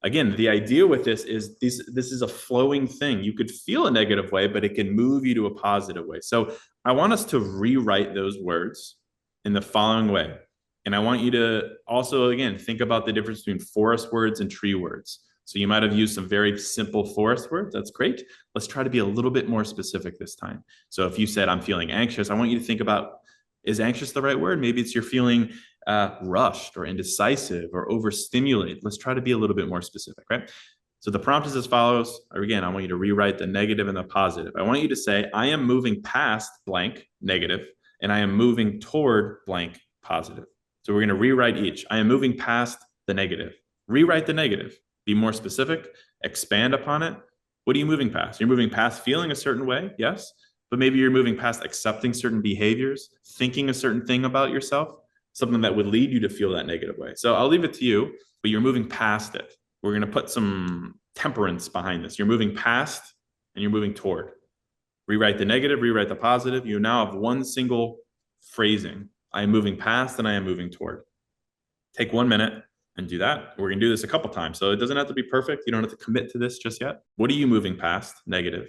Again, the idea with this is this is a flowing thing. You could feel a negative way, but it can move you to a positive way. So I want us to rewrite those words in the following way. And I want you to also, again, think about the difference between forest words and tree words. So you might have used some very simple forest words. That's great. Let's try to be a little bit more specific this time. So if you said, I'm feeling anxious, I want you to think about, is anxious the right word? Maybe it's you're feeling rushed or indecisive or overstimulated. Let's try to be a little bit more specific, right? So the prompt is as follows. Again, I want you to rewrite the negative and the positive. I want you to say, I am moving past blank negative, and I am moving toward blank positive. So we're going to rewrite each. I am moving past the negative. Rewrite the negative. Be more specific. Expand upon it. What are you moving past? You're moving past feeling a certain way, yes, but maybe you're moving past accepting certain behaviors, thinking a certain thing about yourself, something that would lead you to feel that negative way. So I'll leave it to you, but you're moving past it. We're going to put some temperance behind this. You're moving past and you're moving toward. Rewrite the negative, rewrite the positive. You now have one single phrasing. I am moving past and I am moving toward. Take 1 minute and do that. We're going to do this a couple times. So it doesn't have to be perfect. You don't have to commit to this just yet. What are you moving past? Negative.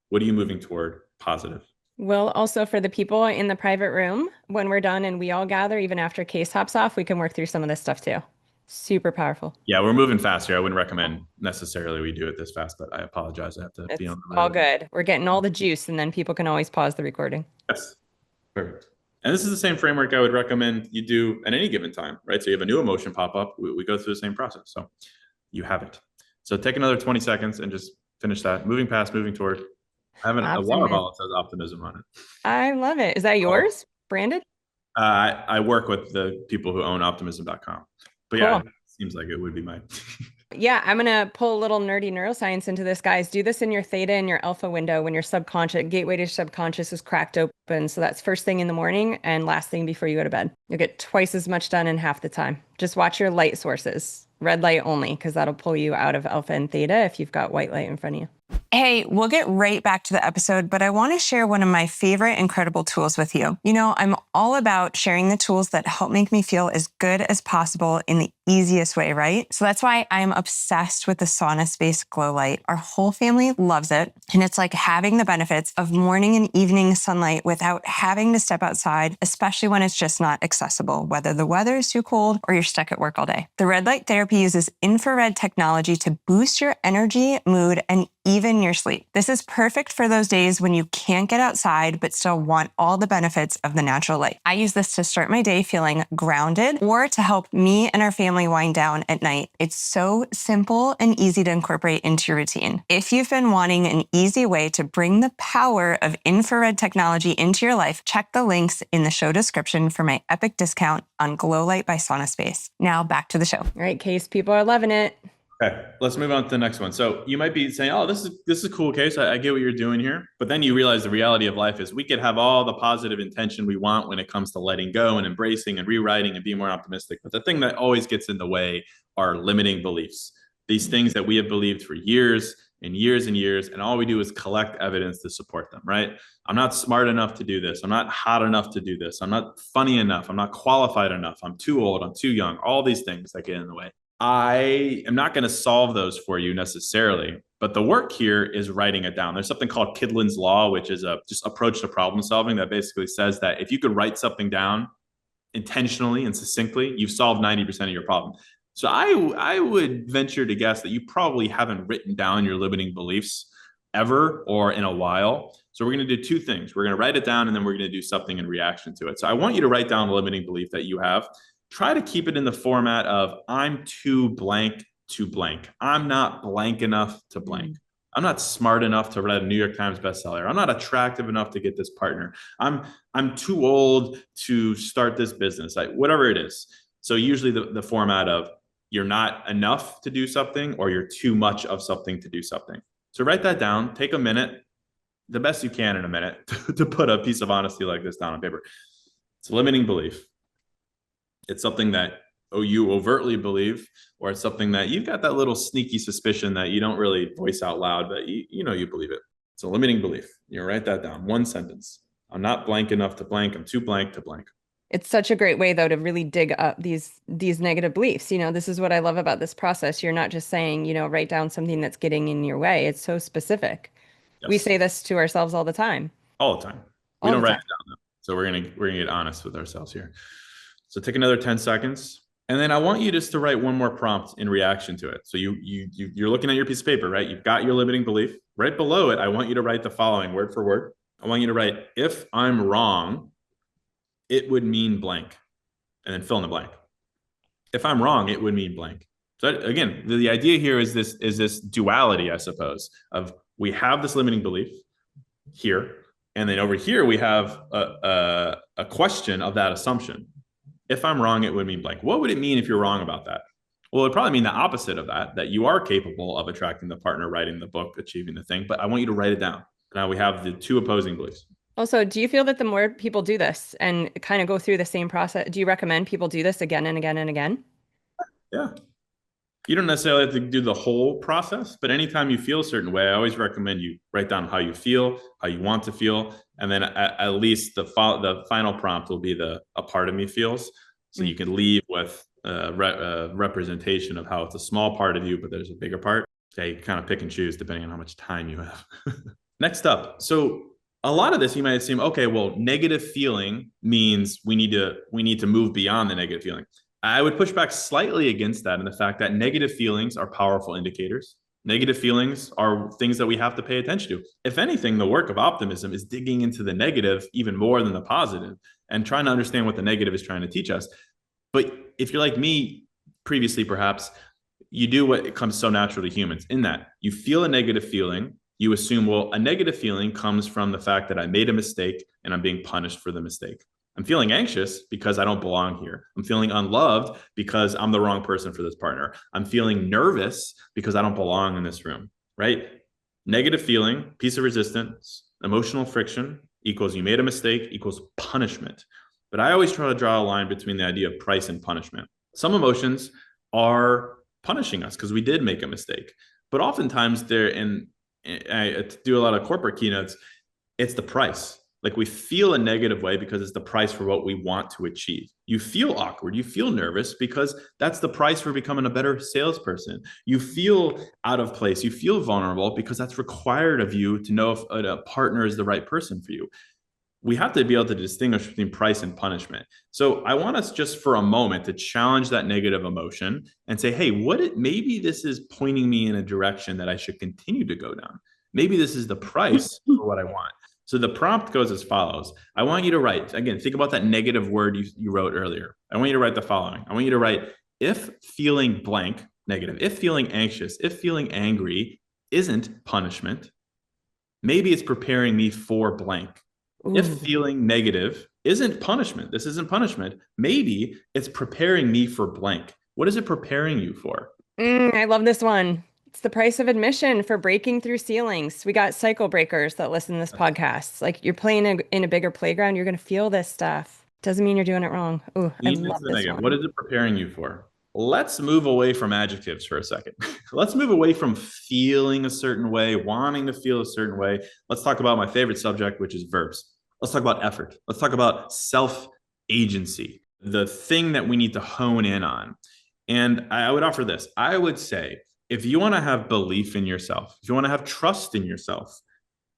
What are you moving toward? Positive. Well, also for the people in the private room, when we're done and we all gather, even after Case hops off, we can work through some of this stuff too. Super powerful. Yeah, we're moving fast here. I wouldn't recommend necessarily we do it this fast, but I apologize. I have to be on the all good. We're getting all the juice, and then people can always pause the recording. Yes. Perfect. And this is the same framework I would recommend you do at any given time, right? So you have a new emotion pop up. We go through the same process. So you have it. So take another 20 seconds and just finish that. Moving past, moving toward. I have a water bottle that says optimism on it. I love it. Is that yours? Branded? I work with the people who own optimism.com. But cool. Yeah, it seems like it would be mine. Yeah, I'm going to pull a little nerdy neuroscience into this, guys. Do this in your theta and your alpha window when your subconscious, gateway to subconscious is cracked open. So that's first thing in the morning and last thing before you go to bed. You'll get twice as much done in half the time. Just watch your light sources. red light only, because that'll pull you out of alpha and theta if you've got white light in front of you. Hey, we'll get right back to the episode, but I want to share one of my favorite incredible tools with you. You know, I'm all about sharing the tools that help make me feel as good as possible in the easiest way, right? So that's why I'm obsessed with the Sauna Space Glow Light. Our whole family loves it. And it's like having the benefits of morning and evening sunlight without having to step outside, especially when it's just not accessible, whether the weather is too cold or you're stuck at work all day. The red light therapy uses infrared technology to boost your energy, mood, and even your sleep. This is perfect for those days when you can't get outside but still want all the benefits of the natural light. I use this to start my day feeling grounded or to help me and our family wind down at night. It's so simple and easy to incorporate into your routine. If you've been wanting an easy way to bring the power of infrared technology into your life, check the links in the show description for my epic discount on Glow Light by Sauna Space. Now back to the show. All right, Case, people are loving it. Okay, let's move on to the next one. So you might be saying, oh, this is cool, Case. I get what you're doing here. But then you realize the reality of life is we could have all the positive intention we want when it comes to letting go and embracing and rewriting and being more optimistic. But the thing that always gets in the way are limiting beliefs. These things that we have believed for years and years and years, and all we do is collect evidence to support them, right? I'm not smart enough to do this. I'm not hot enough to do this. I'm not funny enough. I'm not qualified enough. I'm too old. I'm too young. All these things that get in the way. I am not going to solve those for you necessarily, but the work here is writing it down. There's something called Kidlin's Law, which is a just approach to problem solving that basically says that if you could write something down intentionally and succinctly, you've solved 90% of your problem. So I would venture to guess that you probably haven't written down your limiting beliefs ever or in a while. So we're going to do two things. We're going to write it down and then we're going to do something in reaction to it. So I want you to write down the limiting belief that you have. Try to keep it in the format of I'm too blank to blank. I'm not blank enough to blank. I'm not smart enough to write a New York Times bestseller. I'm not attractive enough to get this partner. I'm too old to start this business. Whatever it is. So usually the format of you're not enough to do something or you're too much of something to do something. So write that down. Take a minute, the best you can in a minute, to put a piece of honesty like this down on paper. It's a limiting belief. It's something that you overtly believe, or it's something that you've got that little sneaky suspicion that you don't really voice out loud, but you know you believe it. It's a limiting belief. You write that down. One sentence. I'm not blank enough to blank. I'm too blank to blank. It's such a great way, though, to really dig up these negative beliefs. You know, this is what I love about this process. You're not just saying, write down something that's getting in your way. It's so specific. Yes. We say this to ourselves all the time. All the time. We don't write it down, though. So we're gonna get honest with ourselves here. So take another 10 seconds. And then I want you just to write one more prompt in reaction to it. So you're looking at your piece of paper, right? You've got your limiting belief. Right below it, I want you to write the following word for word. I want you to write, if I'm wrong, it would mean blank. And then fill in the blank. If I'm wrong, it would mean blank. So again, the idea here is this duality, I suppose, of we have this limiting belief here. And then over here, we have a question of that assumption. If I'm wrong, it would mean blank. What would it mean if you're wrong about that? Well, it'd probably mean the opposite of that you are capable of attracting the partner, writing the book, achieving the thing. But I want you to write it down. Now we have the two opposing beliefs. Also, do you feel that the more people do this and kind of go through the same process, do you recommend people do this again and again and again? Yeah. You don't necessarily have to do the whole process, but anytime you feel a certain way, I always recommend you write down how you feel, how you want to feel. And then at least the final prompt will be a part of me feels. So you can leave with a representation of how it's a small part of you, but there's a bigger part. Okay, you kind of pick and choose depending on how much time you have. Next up. So a lot of this, you might assume, okay, well, negative feeling means we need to move beyond the negative feeling. I would push back slightly against that in the fact that negative feelings are powerful indicators. Negative feelings are things that we have to pay attention to. If anything, the work of optimism is digging into the negative even more than the positive and trying to understand what the negative is trying to teach us. But if you're like me previously, perhaps, you do what comes so natural to humans in that you feel a negative feeling. You assume, well, a negative feeling comes from the fact that I made a mistake and I'm being punished for the mistake. I'm feeling anxious because I don't belong here. I'm feeling unloved because I'm the wrong person for this partner. I'm feeling nervous because I don't belong in this room, right? Negative feeling, piece of resistance, emotional friction equals you made a mistake equals punishment. But I always try to draw a line between the idea of price and punishment. Some emotions are punishing us because we did make a mistake. But oftentimes I do a lot of corporate keynotes, it's the price. Like we feel a negative way because it's the price for what we want to achieve. You feel awkward. You feel nervous because that's the price for becoming a better salesperson. You feel out of place. You feel vulnerable because that's required of you to know if a partner is the right person for you. We have to be able to distinguish between price and punishment. So I want us just for a moment to challenge that negative emotion and say, hey, maybe this is pointing me in a direction that I should continue to go down. Maybe this is the price for what I want. So the prompt goes as follows. I want you to write, again, think about that negative word you wrote earlier. I want you to write the following. I want you to write, if feeling blank, negative, if feeling anxious, if feeling angry isn't punishment, maybe it's preparing me for blank. Ooh. If feeling negative isn't punishment, this isn't punishment, maybe it's preparing me for blank. What is it preparing you for? I love this one. It's the price of admission for breaking through ceilings. We got cycle breakers that listen to this podcast. Like you're playing in a bigger playground, you're going to feel this stuff. Doesn't mean you're doing it wrong. Oh, I love this one. What is it preparing you for? Let's move away from adjectives for a second. Let's move away from feeling a certain way, wanting to feel a certain way. Let's talk about my favorite subject, which is verbs. Let's talk about effort. Let's talk about self-agency, the thing that we need to hone in on. And I would offer this. I would say, if you want to have belief in yourself, if you want to have trust in yourself,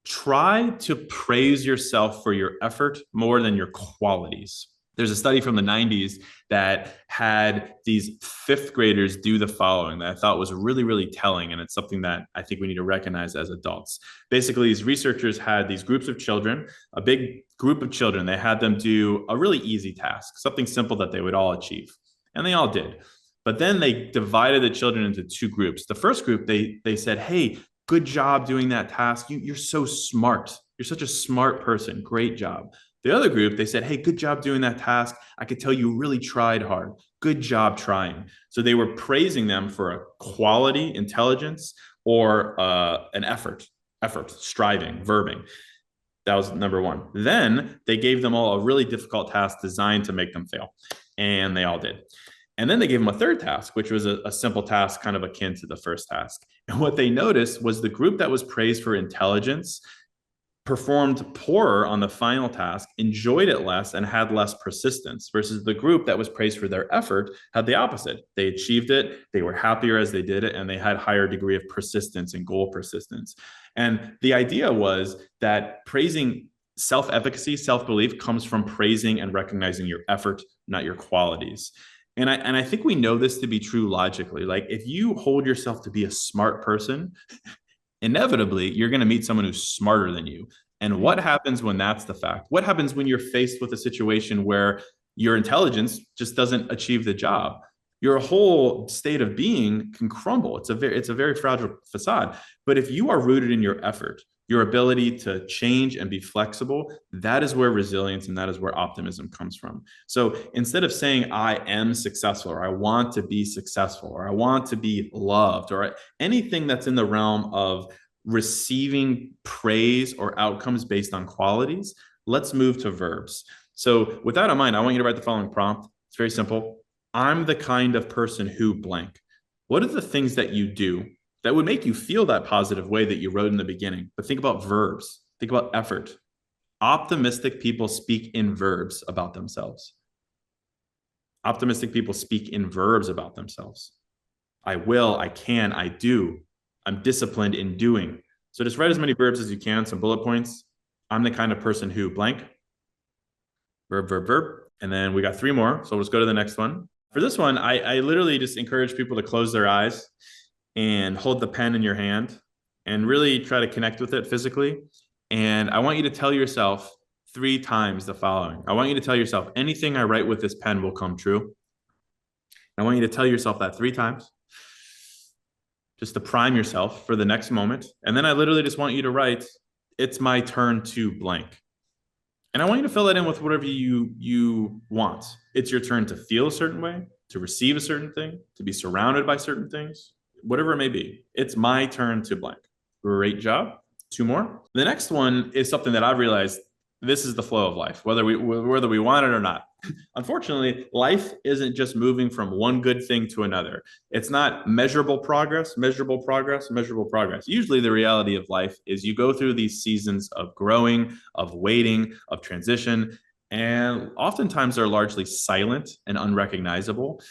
try to praise yourself for your effort more than your qualities. There's a study from the 90s that had these fifth graders do the following that I thought was really, really telling. And it's something that I think we need to recognize as adults. Basically, these researchers had these groups of children, a big group of children. They had them do a really easy task, something simple that they would all achieve. And they all did. But then they divided the children into two groups. The first group, they said, hey, good job doing that task. You're so smart. You're such a smart person. Great job. The other group, they said, hey, good job doing that task. I could tell you really tried hard. Good job trying. So they were praising them for a quality, intelligence, or an effort, striving, verbing. That was number one. Then they gave them all a really difficult task designed to make them fail. And they all did. And then they gave them a third task, which was a simple task kind of akin to the first task. And what they noticed was the group that was praised for intelligence performed poorer on the final task, enjoyed it less, and had less persistence, versus the group that was praised for their effort had the opposite. They achieved it, they were happier as they did it, and they had higher degree of persistence and goal persistence. And the idea was that praising self-efficacy, self-belief comes from praising and recognizing your effort, not your qualities. And I think we know this to be true logically. Like if you hold yourself to be a smart person, inevitably, you're going to meet someone who's smarter than you. And what happens when that's the fact? What happens when you're faced with a situation where your intelligence just doesn't achieve the job? Your whole state of being can crumble. It's a very fragile facade. But if you are rooted in your effort, your ability to change and be flexible, that is where resilience and that is where optimism comes from. So instead of saying I am successful, or I want to be successful, or I want to be loved, or anything that's in the realm of receiving praise or outcomes based on qualities, let's move to verbs. So with that in mind, I want you to write the following prompt. It's very simple. I'm the kind of person who blank. What are the things that you do that would make you feel that positive way that you wrote in the beginning? But think about verbs. Think about effort. Optimistic people speak in verbs about themselves. Optimistic people speak in verbs about themselves. I will, I can, I do. I'm disciplined in doing. So just write as many verbs as you can, some bullet points. I'm the kind of person who blank. Verb, verb, verb. And then we got 3 more. So let's go to the next one. For this one, I literally just encourage people to close their eyes and hold the pen in your hand and really try to connect with it physically. And I want you to tell yourself 3 times the following. I want you to tell yourself, anything I write with this pen will come true. I want you to tell yourself that 3 times, just to prime yourself for the next moment. And then I literally just want you to write, it's my turn to blank. And I want you to fill that in with whatever you want. It's your turn to feel a certain way, to receive a certain thing, to be surrounded by certain things, whatever it may be. It's my turn to blank. Great job. 2 more. The next one is something that I've realized this is the flow of life, whether we want it or not. Unfortunately, life isn't just moving from one good thing to another. It's not measurable progress, measurable progress, measurable progress. Usually the reality of life is you go through these seasons of growing, of waiting, of transition, and oftentimes they're largely silent and unrecognizable.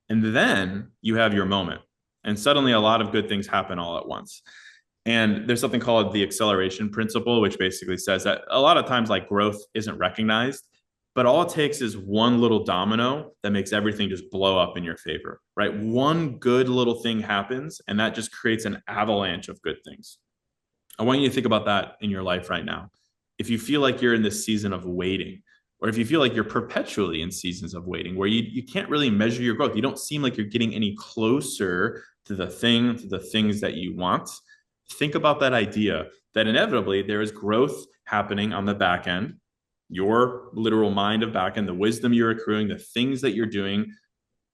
And then you have your moment, and suddenly a lot of good things happen all at once. And there's something called the acceleration principle, which basically says that a lot of times like growth isn't recognized, but all it takes is one little domino that makes everything just blow up in your favor, right? One good little thing happens, and that just creates an avalanche of good things. I want you to think about that in your life right now. If you feel like you're in this season of waiting, or if you feel like you're perpetually in seasons of waiting where you can't really measure your growth, you don't seem like you're getting any closer to the things that you want, think about that idea that inevitably there is growth happening on the back end, your literal mind of back end, the wisdom you're accruing, the things that you're doing,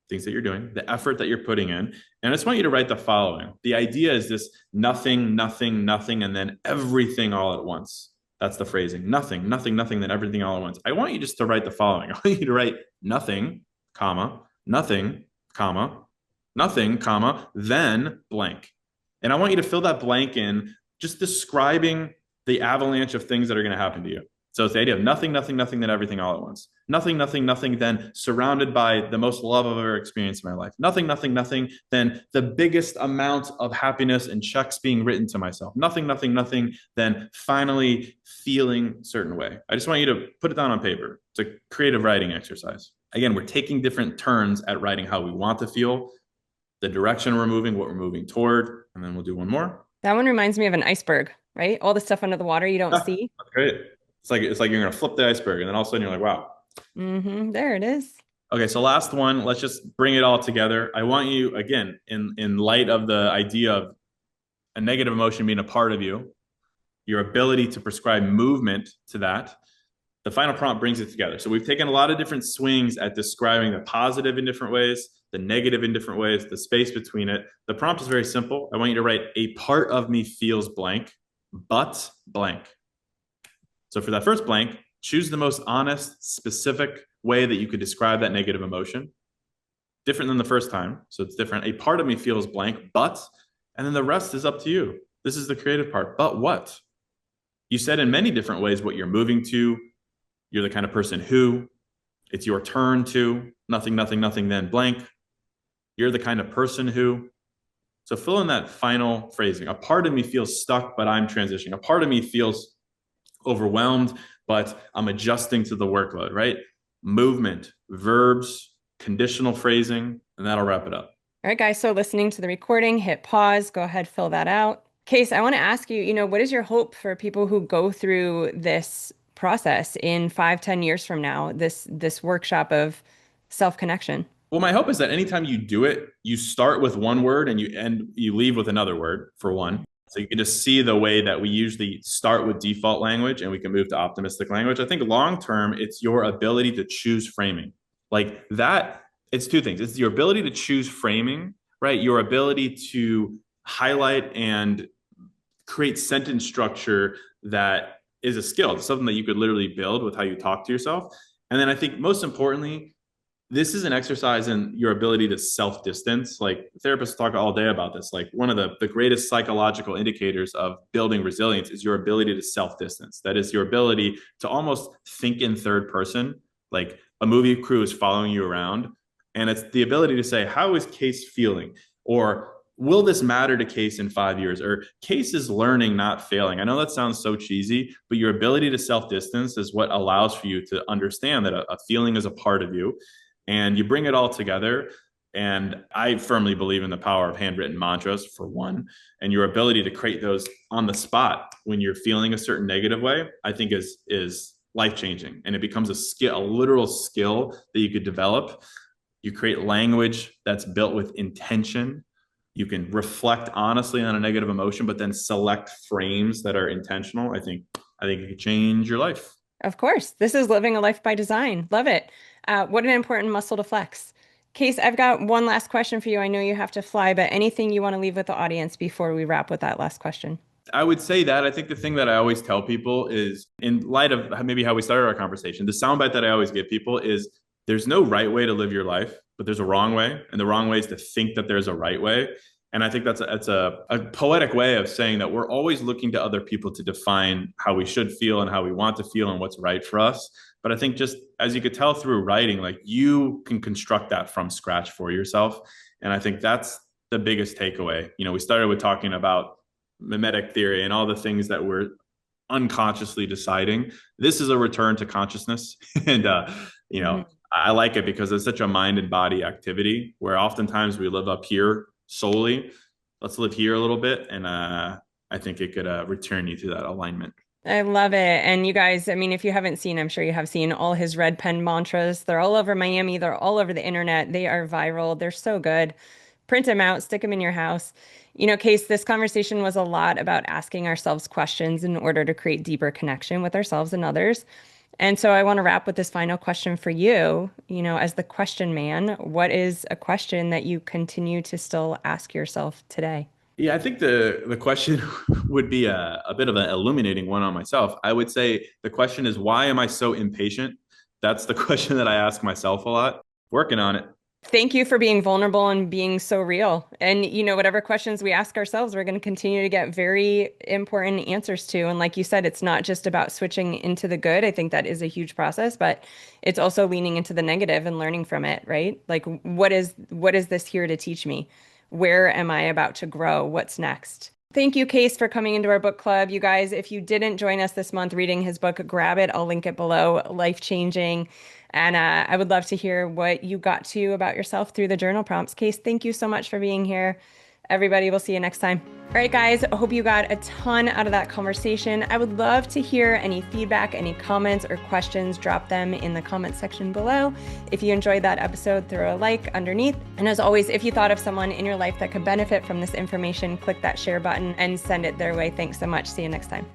the effort that you're putting in. And I just want you to write the following. The idea is this: nothing, nothing, nothing, and then everything all at once. That's the phrasing. Nothing, nothing, nothing, then everything all at once. I want you just to write the following. I want you to write nothing, comma, nothing, comma, nothing, comma, then blank. And I want you to fill that blank in just describing the avalanche of things that are going to happen to you. So it's the idea of nothing, nothing, nothing, then everything all at once. Nothing, nothing, nothing, then surrounded by the most love I've ever experienced in my life. Nothing, nothing, nothing, then the biggest amount of happiness and checks being written to myself. Nothing, nothing, nothing, then finally feeling a certain way. I just want you to put it down on paper. It's a creative writing exercise. Again, we're taking different turns at writing how we want to feel, the direction we're moving, what we're moving toward, and then we'll do one more. That one reminds me of an iceberg, right? All the stuff under the water you don't see. That's great. It's like you're gonna flip the iceberg, and then all of a sudden you're like, wow. There it is. Okay, so last one. Let's just bring it all together. I want you, again, in light of the idea of a negative emotion being a part of you, your ability to prescribe movement to that, the final prompt brings it together. So we've taken a lot of different swings at describing the positive in different ways, the negative in different ways, the space between it. The prompt is very simple. I want you to write: a part of me feels blank, but blank. So for that first blank, choose the most honest, specific way that you could describe that negative emotion. Different than the first time. So it's different. A part of me feels blank, but, and then the rest is up to you. This is the creative part. But what? You said in many different ways what you're moving to. You're the kind of person who, it's your turn to, nothing, nothing, nothing, then blank. You're the kind of person who. So fill in that final phrasing. A part of me feels stuck, but I'm transitioning. A part of me feels overwhelmed, but I'm adjusting to the workload, right? Movement, verbs, conditional phrasing, and that'll wrap it up. All right, guys. So listening to the recording, hit pause, go ahead, fill that out. Case, I want to ask you, what is your hope for people who go through this process in 5, 10 years from now, this workshop of self-connection? Well, my hope is that anytime you do it, you start with one word and you leave with another word, for one. So you can just see the way that we usually start with default language and we can move to optimistic language. I think long term, it's your ability to choose framing. Like that, it's two things. It's your ability to choose framing, right? Your ability to highlight and create sentence structure that is a skill. It's something that you could literally build with how you talk to yourself. And then I think most importantly, this is an exercise in your ability to self-distance. Like therapists talk all day about this. Like one of the greatest psychological indicators of building resilience is your ability to self-distance. That is your ability to almost think in third person, like a movie crew is following you around. And it's the ability to say, how is Case feeling? Or will this matter to Case in 5 years? Or Case is learning, not failing. I know that sounds so cheesy, but your ability to self-distance is what allows for you to understand that a feeling is a part of you. And you bring it all together. And I firmly believe in the power of handwritten mantras, for one, and your ability to create those on the spot when you're feeling a certain negative way, I think is life-changing. And it becomes a skill, a literal skill that you could develop. You create language that's built with intention. You can reflect honestly on a negative emotion, but then select frames that are intentional. I think it could change your life. Of course. This is living a life by design. Love it. What an important muscle to flex. Case, I've got one last question for you. I know you have to fly, but anything you want to leave with the audience before we wrap with that last question? I would say that. I think the thing that I always tell people is, in light of maybe how we started our conversation, the soundbite that I always give people is there's no right way to live your life, but there's a wrong way. And the wrong way is to think that there's a right way. And I think that's a poetic way of saying that we're always looking to other people to define how we should feel and how we want to feel and what's right for us. But I think, just as you could tell through writing, like, you can construct that from scratch for yourself. And I think that's the biggest takeaway. We started with talking about mimetic theory and all the things that we're unconsciously deciding. This is a return to consciousness. And, I like it because it's such a mind and body activity where oftentimes we live up here solely. Let's live here a little bit. And I think it could return you to that alignment. I love it. And you guys, I mean, if you haven't seen, I'm sure you have seen all his red pen mantras. They're all over Miami. They're all over the internet. They are viral. They're so good. Print them out, stick them in your house. Case, this conversation was a lot about asking ourselves questions in order to create deeper connection with ourselves and others. And so I want to wrap with this final question for you. As the question man, what is a question that you continue to still ask yourself today? Yeah, I think the question would be a bit of an illuminating one on myself. I would say the question is, why am I so impatient? That's the question that I ask myself a lot. Working on it. Thank you for being vulnerable and being so real. And, whatever questions we ask ourselves, we're going to continue to get very important answers to. And like you said, it's not just about switching into the good. I think that is a huge process, but it's also leaning into the negative and learning from it, right? Like, what is this here to teach me? Where am I about to grow? What's next? Thank you, Case, for coming into our book club. You guys, if you didn't join us this month reading his book, grab it. I'll link it below. Life-changing. And I would love to hear what you got to about yourself through the journal prompts. Case, thank you so much for being here. Everybody, we'll see you next time. All right, guys, I hope you got a ton out of that conversation. I would love to hear any feedback, any comments or questions. Drop them in the comment section below. If you enjoyed that episode, throw a like underneath. And as always, if you thought of someone in your life that could benefit from this information, click that share button and send it their way. Thanks so much. See you next time.